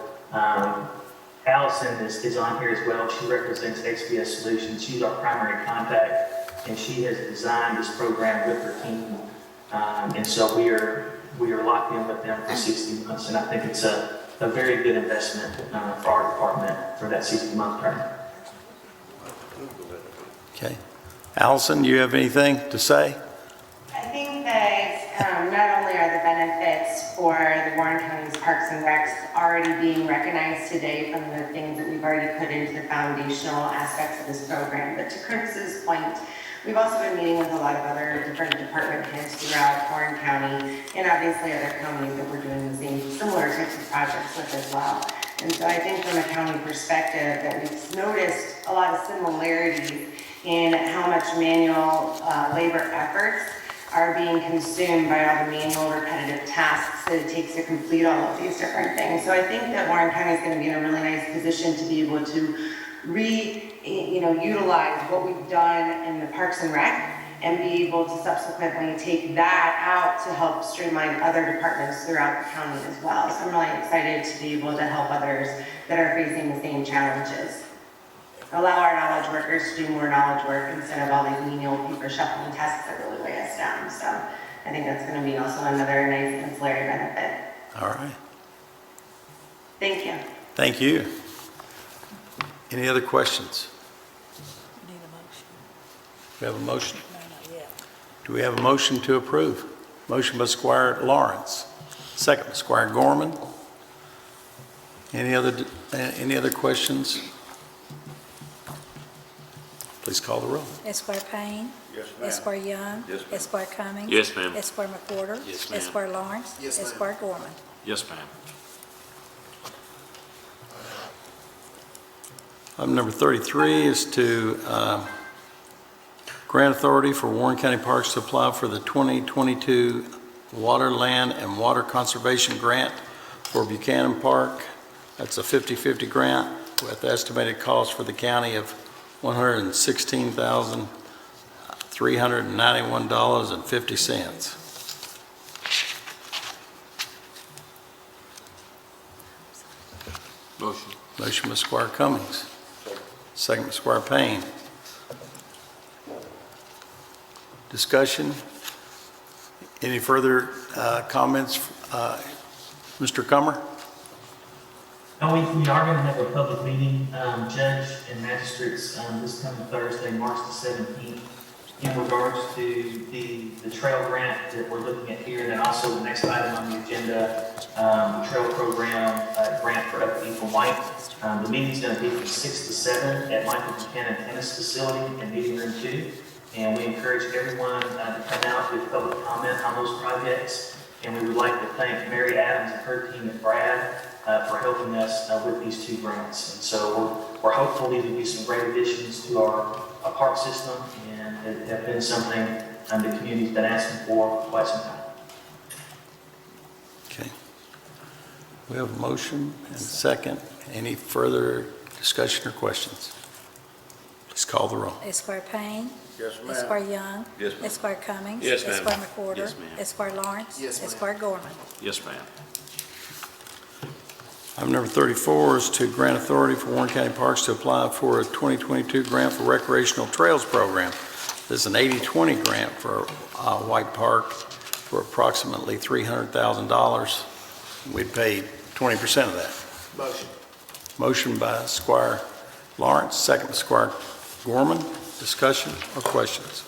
Allison is on here as well. She represents XPS Solutions. She's our primary contact, and she has designed this program with her team. And so we are locked in with them for 60 months, and I think it's a very good investment for our department for that 60-month term. Okay. Allison, you have anything to say? I think that not only are the benefits for the Warren County's Parks and Recs already being recognized today from the things that we've already put into the foundational aspects of this program, but to Chris's point, we've also been meeting with a lot of other different department heads throughout Warren County and obviously other counties that we're doing the same similar types of projects with as well. And so I think from a county perspective that we've noticed a lot of similarities in how much manual labor efforts are being consumed by all the manual repetitive tasks that it takes to complete all of these different things. So I think that Warren County is going to be in a really nice position to be able to utilize what we've done in the Parks and Rec and be able to subsequently take that out to help streamline other departments throughout the county as well. So I'm really excited to be able to help others that are facing the same challenges. Allow our knowledge workers to do more knowledge work instead of all these menial paper shuffling tasks that really weigh us down. So I think that's going to be also another nice ancillary benefit. All right. Thank you. Thank you. Any other questions? Need a motion? We have a motion. No, not yet. Do we have a motion to approve? Motion by Squire Lawrence, second by Squire Gorman. Any other questions? Please call the roll. Esquire Payne. Yes, ma'am. Esquire Young. Yes, ma'am. Esquire Cummings. Yes, ma'am. Esquire McWhorter. Yes, ma'am. Esquire Lawrence. Yes, ma'am. Esquire Gorman. Yes, ma'am. Item number 33 is to grant authority for Warren County Parks to apply for the 2022 Water, Land, and Water Conservation Grant for Buchanan Park. That's a 50/50 grant with estimated cost for the county of $116,391.50. Motion. Motion by Squire Cummings, second by Squire Payne. Discussion? Any further comments? Mr. Cummer? No, we are going to have a public meeting, judge and magistrates, this coming Thursday, March the 17th, in regards to the trail grant that we're looking at here, and then also the next item on the agenda, the trail program grant for Upkeep from White. The meeting's going to be from 6 to 7 at Michael Buchanan Tennis Facility in Meeting Room 2, and we encourage everyone to come out with public comment on those projects. And we would like to thank Mary Adams and her team at Brad for helping us with these two grants. And so we're hopeful these will be some great additions to our park system, and it have been something the community's been asking for quite some time. Okay. We have a motion and a second. Any further discussion or questions? Please call the roll. Esquire Payne. Yes, ma'am. Esquire Young. Yes, ma'am. Esquire Cummings. Yes, ma'am. Esquire McWhorter. Yes, ma'am. Esquire Lawrence. Yes, ma'am. Esquire Gorman. Yes, ma'am. Item number 34 is to grant authority for Warren County Parks to apply for a 2022 grant for recreational trails program. This is an 80/20 grant for White Park for approximately $300,000. We'd pay 20% of that. Motion. Motion by Squire Lawrence, second by Squire Gorman. Discussion or questions?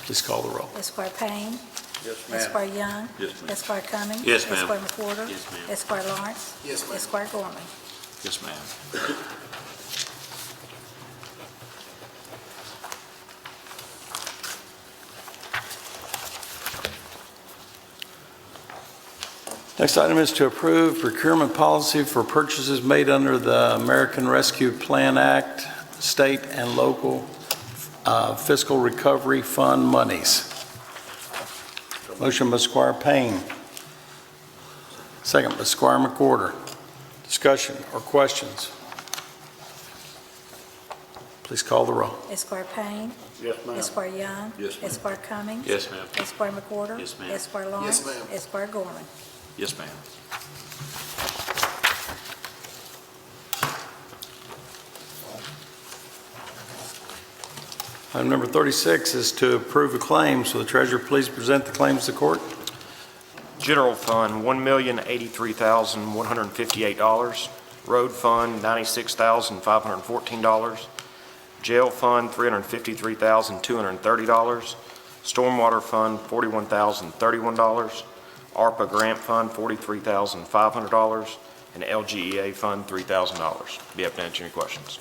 Please call the roll. Esquire Payne. Yes, ma'am. Esquire Young. Yes, ma'am. Esquire Cummings. Yes, ma'am. Esquire McWhorter. Yes, ma'am. Esquire Lawrence. Yes, ma'am. Esquire Gorman. Yes, ma'am. Next item is to approve procurement policy for purchases made under the American Rescue Plan Act, state and local fiscal recovery fund monies. Motion by Squire Payne. Second by Squire McWhorter. Discussion or questions? Please call the roll. Esquire Payne. Yes, ma'am. Esquire Young. Yes, ma'am. Esquire Cummings. Yes, ma'am. Esquire McWhorter. Yes, ma'am. Esquire Lawrence. ma'am. Esquire Gorman. Yes, ma'am. Item number 36 is to approve the claims. Will the treasurer please present the claims to court? General Fund, $1,083,158. Road Fund, $96,514. Jail Fund, $353,230. Stormwater Fund, $41,031. ARPA Grant Fund, $43,500. And LGEA Fund, $3,000. Be happy to answer any questions.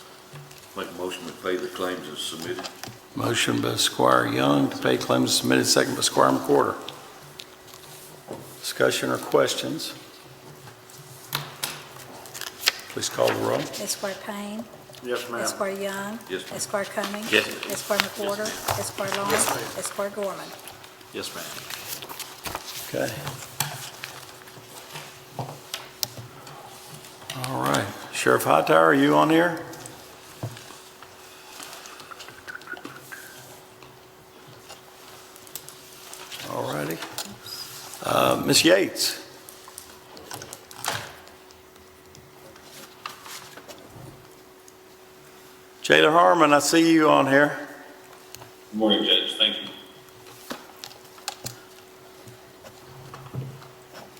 Make a motion to pay the claims as submitted. Motion by Squire Young to pay claims submitted, second by Squire McWhorter. Discussion or questions? Please call the roll. Esquire Payne. Yes, ma'am. Esquire Young. Yes, ma'am. Esquire Cumming. Yes. Esquire McWhorter. Esquire Lawrence. Esquire Gorman. Yes, ma'am. Okay. All right. Sheriff Hightower, are you on here? All righty. Ms. Yates? Jayla Harmon, I see you on here. Good morning, Judge. Thank you.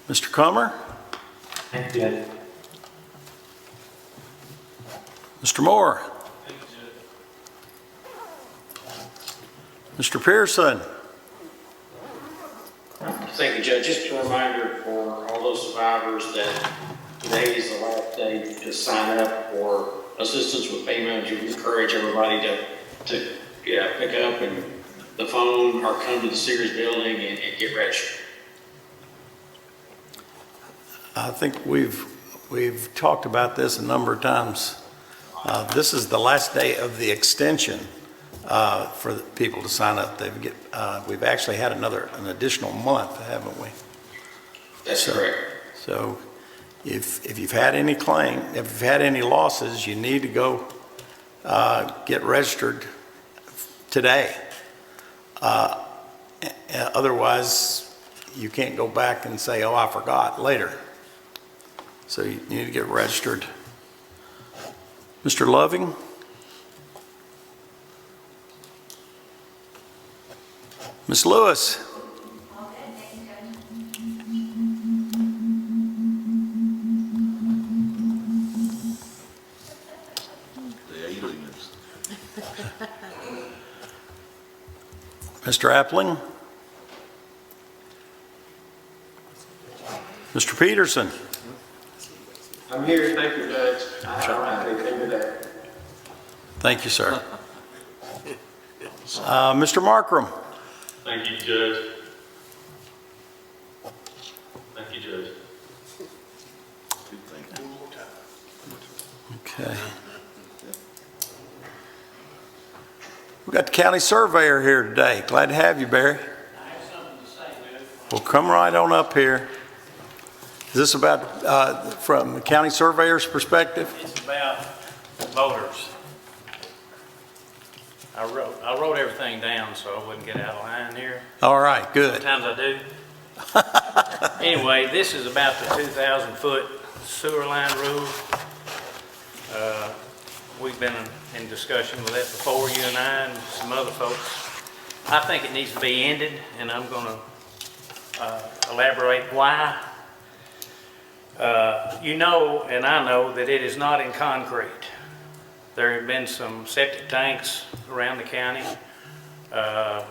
Mr. Comer? Thank you. Mr. Moore? Mr. Pearson? Thank you, Judge. Just a reminder for all those survivors that today is the last day to sign up for assistance with payment. You encourage everybody to pick up and the phone or come to the Sears building and get registered. I think we've talked about this a number of times. This is the last day of the extension for the people to sign up. We've actually had an additional month, haven't we? That's correct. So if you've had any claim, if you've had any losses, you need to go get registered today. Otherwise, you can't go back and say, oh, I forgot later. So you need to get registered. Mr. Loving? Ms. Lewis? The aliens. Mr. Appling? Mr. Peterson? I'm here. Thank you, Judge. I don't have anything today. Thank you, sir. Mr. Markram? Thank you, Judge. Thank you, Judge. Okay. We've got the county surveyor here today. Glad to have you, Barry. I have something to say, Judge. Well, come right on up here. Is this about, from the county surveyor's perspective? It's about voters. I wrote everything down so I wouldn't get out of line here. All right, good. Sometimes I do. Anyway, this is about the 2,000-foot sewer line rule. We've been in discussion with that before, you and I and some other folks. I think it needs to be ended, and I'm going to elaborate why. You know, and I know that it is not in concrete. There have been some septic tanks around the county, half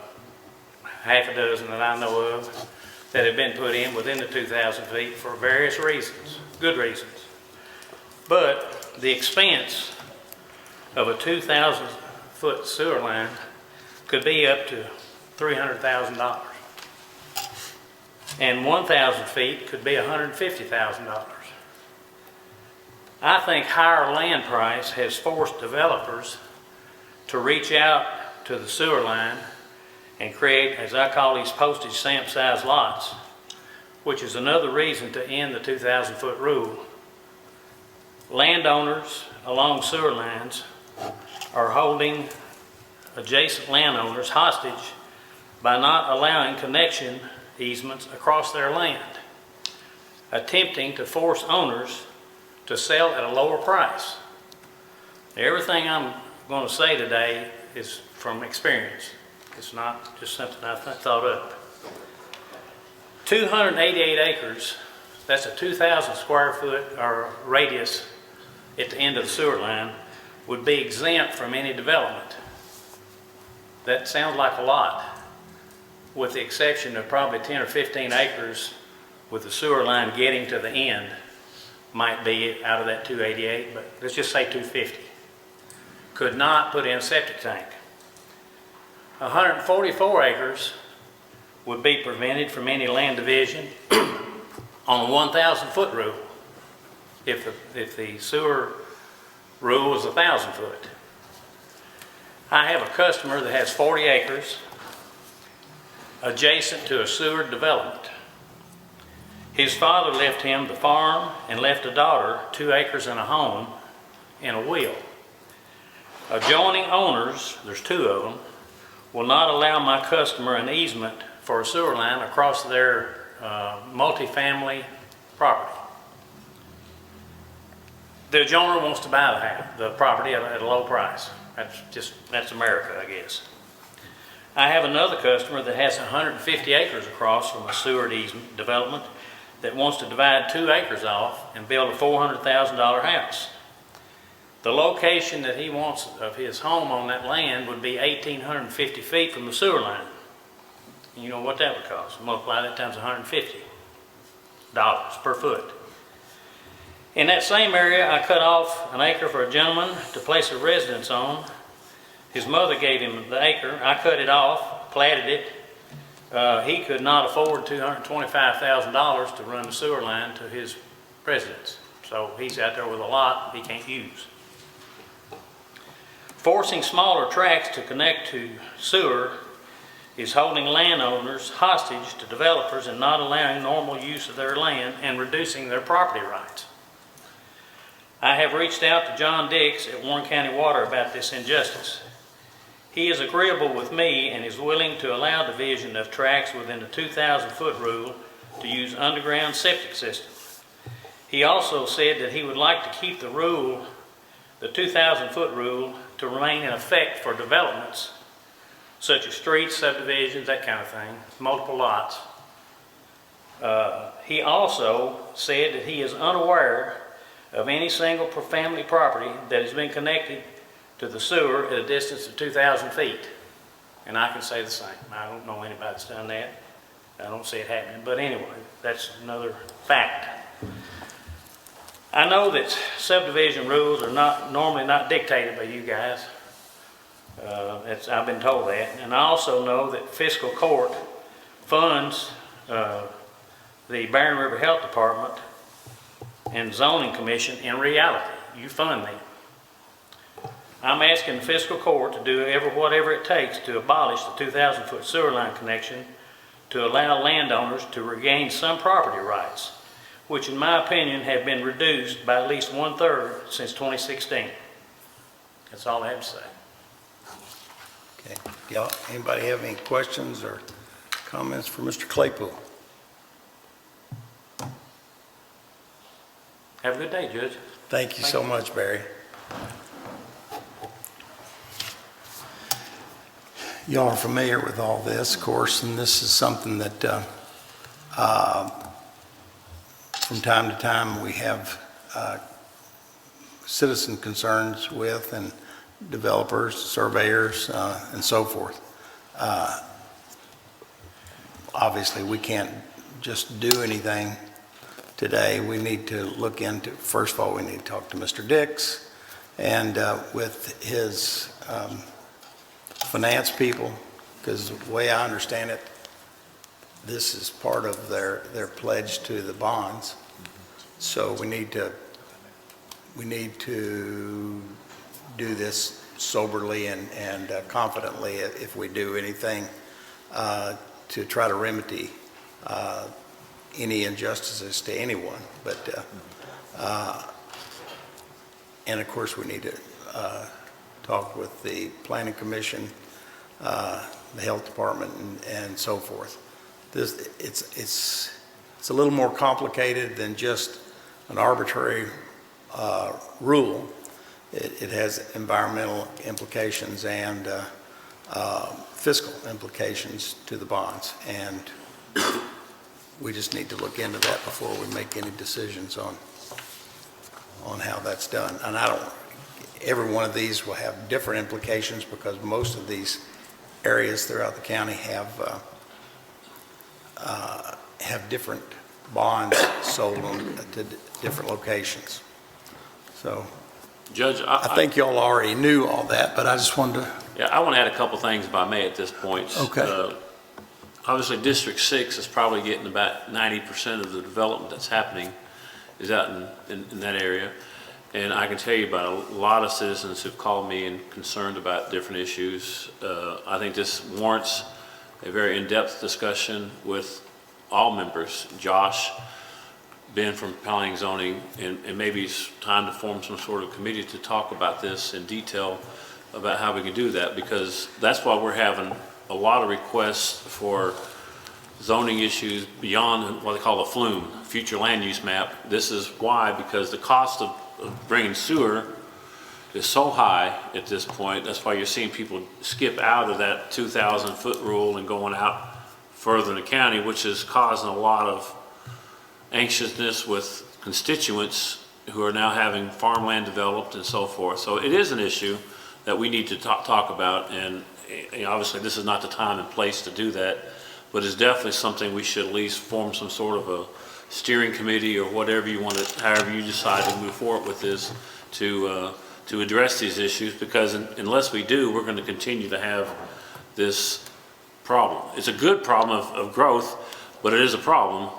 a dozen that I know of, that have been put in within the 2,000 feet for various reasons, good reasons. But the expense of a 2,000-foot sewer line could be up to $300,000. And 1,000 feet could be $150,000. I think higher land price has forced developers to reach out to the sewer line and create, as I call these postage stamp size lots, which is another reason to end the 2,000-foot rule. Landowners along sewer lines are holding adjacent landowners hostage by not allowing connection easements across their land, attempting to force owners to sell at a lower price. Everything I'm going to say today is from experience. It's not just something I thought up. 288 acres, that's a 2,000 square foot or radius at the end of the sewer line, would be exempt from any development. That sounds like a lot, with the exception of probably 10 or 15 acres with the sewer line getting to the end might be out of that 288, but let's just say 250. Could not put in a septic tank. 144 acres would be prevented from any land division on a 1,000-foot rule. If the sewer rule is 1,000 foot. I have a customer that has 40 acres adjacent to a sewer development. His father left him the farm and left a daughter 2 acres and a home in a will. Adjoining owners, there's 2 of them, will not allow my customer an easement for a sewer line across their multifamily property. The adjoiner wants to buy the property at a low price. That's America, I guess. I have another customer that has 150 acres across from a sewer easement development that wants to divide 2 acres off and build a $400,000 house. The location that he wants of his home on that land would be 1,850 feet from the sewer line. You know what that would cost? Multiply that times $150 per foot. In that same area, I cut off an acre for a gentleman to place a residence on. His mother gave him the acre. I cut it off, platted it. He could not afford $225,000 to run the sewer line to his residence. So he's out there with a lot he can't use. Forcing smaller tracts to connect to sewer is holding landowners hostage to developers and not allowing normal use of their land and reducing their property rights. I have reached out to John Dix at Warren County Water about this injustice. He is agreeable with me and is willing to allow division of tracts within the 2,000 foot rule to use underground septic system. He also said that he would like to keep the rule, the 2,000 foot rule, to remain in effect for developments such as streets, subdivisions, that kind of thing, multiple lots. He also said that he is unaware of any single family property that has been connected to the sewer at a distance of 2,000 feet. And I can say the same. I don't know anybody that's done that. I don't see it happening. But anyway, that's another fact. I know that subdivision rules are normally not dictated by you guys. I've been told that. And I also know that fiscal court funds the Barren River Health Department and Zoning Commission. In reality, you fund them. I'm asking the fiscal court to do whatever it takes to abolish the 2,000 foot sewer line connection to allow landowners to regain some property rights, which in my opinion have been reduced by at least 1/3 since 2016. That's all I have to say. Okay. Y'all, anybody have any questions or comments for Mr. Claypool? Have a good day, Judge. Thank you so much, Barry. Y'all are familiar with all this, of course, and this is something that from time to time we have citizen concerns with, and developers, surveyors, and so forth. Obviously, we can't just do anything today. We need to look into, first of all, we need to talk to Mr. Dix and with his finance people, because the way I understand it, this is part of their pledge to the bonds. So we need to do this soberly and confidently if we do anything to try to remedy any injustices to anyone. But and of course we need to talk with the Planning Commission, the Health Department, and so forth. It's a little more complicated than just an arbitrary rule. It has environmental implications and fiscal implications to the bonds, and we just need to look into that before we make any decisions on how that's done. And every one of these will have different implications because most of these areas throughout the county have different bonds sold to different locations. So, Judge, I think y'all already knew all that, but I just wanted to. Yeah, I want to add a couple things if I may at this point. Okay. Obviously, District 6 is probably getting about 90% of the development that's happening is out in that area. And I can tell you about a lot of citizens who've called me and concerned about different issues. I think this warrants a very in-depth discussion with all members. Josh, Ben from Planning and Zoning, and maybe it's time to form some sort of committee to talk about this in detail about how we can do that, because that's why we're having a lot of requests for zoning issues beyond what they call the flume, future land use map. This is why, because the cost of bringing sewer is so high at this point. That's why you're seeing people skip out of that 2,000 foot rule and going out further in the county, which is causing a lot of anxiousness with constituents who are now having farmland developed and so forth. So it is an issue that we need to talk about, and obviously this is not the time and place to do that, but it's definitely something we should at least form some sort of a steering committee or whatever you want to, however you decide to move forward with this, to address these issues, because unless we do, we're going to continue to have this problem. It's a good problem of growth, but it is a problem.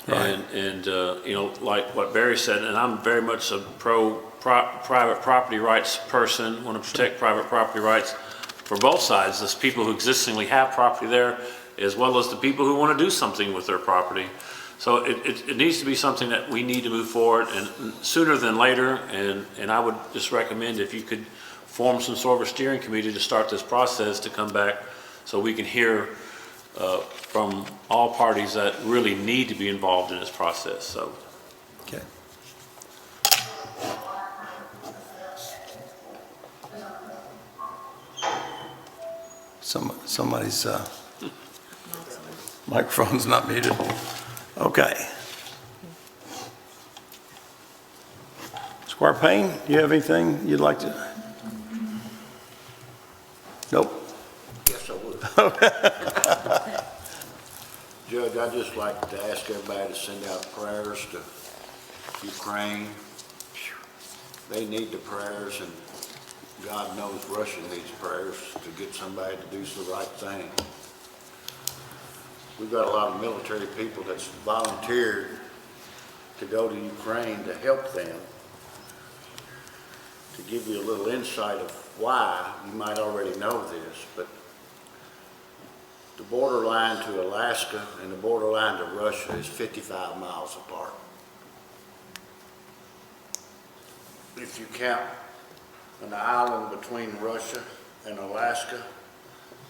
Right. And you know, like what Barry said, and I'm very much a private property rights person, want to protect private property rights for both sides. There's people who existingly have property there, as well as the people who want to do something with their property. So it needs to be something that we need to move forward, and sooner than later, and I would just recommend if you could form some sort of a steering committee to start this process to come back so we can hear from all parties that really need to be involved in this process. So. Okay. Somebody's microphone's not muted. Okay. Squire Payne, do you have anything you'd like to? Nope. Yes, I would. Judge, I'd just like to ask everybody to send out prayers to Ukraine. They need the prayers, and God knows Russia needs prayers to get somebody to do the right thing. We've got a lot of military people that's volunteered to go to Ukraine to help them. To give you a little insight of why, you might already know this, but the borderline to Alaska and the borderline to Russia is 55 miles apart. If you count an island between Russia and Alaska,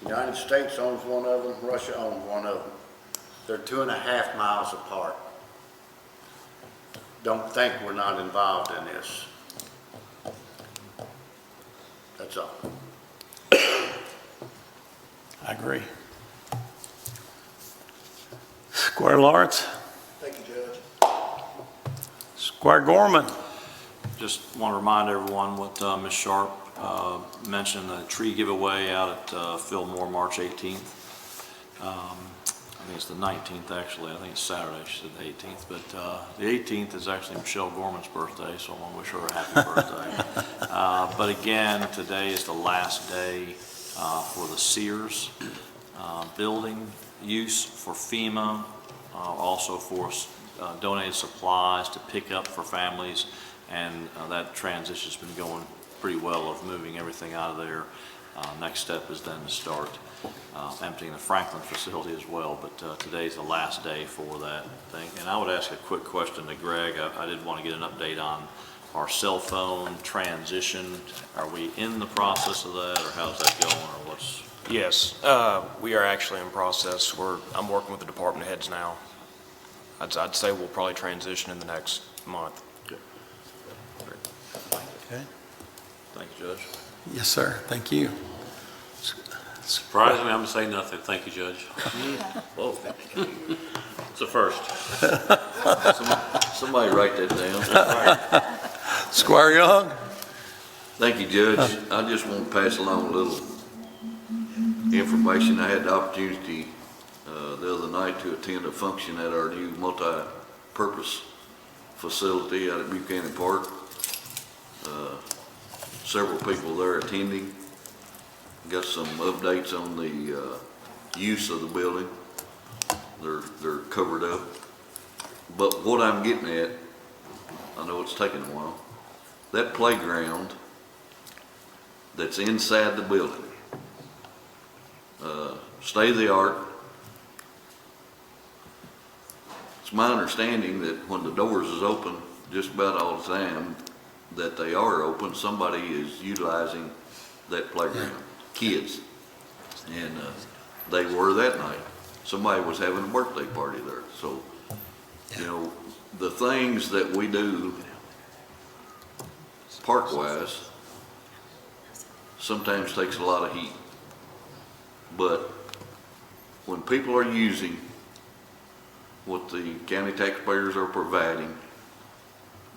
the United States owns one of them, Russia owns one of them. They're 2.5 miles apart. Don't think we're not involved in this. That's all. I agree. Squire Lawrence. Thank you, Judge. Squire Gorman. Just want to remind everyone what Ms. Sharp mentioned, the tree giveaway out at Fillmore, March 18th. I think it's the 19th, actually. I think it's Saturday. She said the 18th. But the 18th is actually Michelle Gorman's birthday, so I want to wish her a happy birthday. But again, today is the last day for the Sears building use for FEMA, also for donated supplies to pick up for families. And that transition's been going pretty well of moving everything out of there. Next step is then to start emptying the Franklin facility as well, but today's the last day for that thing. And I would ask a quick question to Greg. I did want to get an update on our cell phone transition. Are we in the process of that, or how's that going, or what's? Yes, we are actually in process. I'm working with the department heads now. I'd say we'll probably transition in the next month. Okay. Thank you, Judge. Yes, sir. Thank you. Surprisingly, I'm going to say nothing. Thank you, Judge. Whoa. It's a first. Somebody write that down. Squire Young. Thank you, Judge. I just want to pass along a little information. I had the opportunity the other night to attend a function at our new multi-purpose facility out at Buchanan Park. Several people there attending. Got some updates on the use of the building. They're covered up. But what I'm getting at, I know it's taking a while, that playground that's inside the building, state of the art. It's my understanding that when the doors is open, just about all the time that they are open, somebody is utilizing that playground, kids. And they were that night. Somebody was having a birthday party there. So, you know, the things that we do park-wise sometimes takes a lot of heat. But when people are using what the county taxpayers are providing,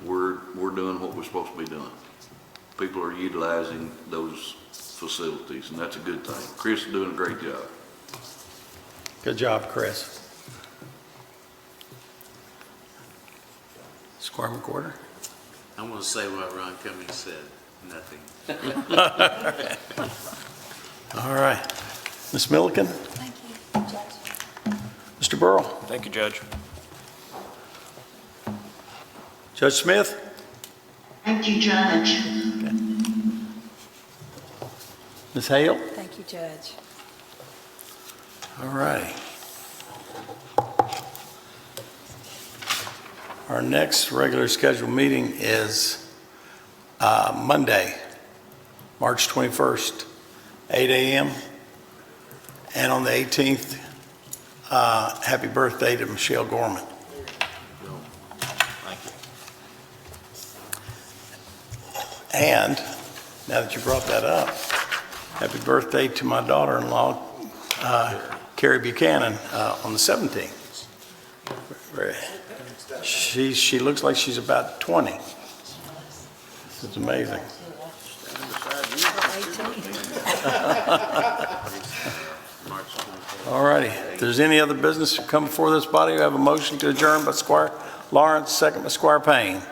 we're doing what we're supposed to be doing. People are utilizing those facilities, and that's a good thing. Chris is doing a great job. Good job, Chris. Squire McWhorter? I'm gonna say what Ron Cummings said, nothing. All right. Ms. Milliken? Thank you, Judge. Mr. Burrow? Thank you, Judge. Judge Smith? Thank you, Judge. Ms. Hale? Thank you, Judge. All righty. Our next regular scheduled meeting is Monday, March 21st, 8 a.m. And on the 18th, happy birthday to Michelle Gorman. Thank you. And now that you brought that up, happy birthday to my daughter-in-law, Carrie Buchanan, on the 17th. She looks like she's about 20. It's amazing. All righty. If there's any other business to come before this body, we have a motion to adjourn by Squire Lawrence, second by Squire Payne.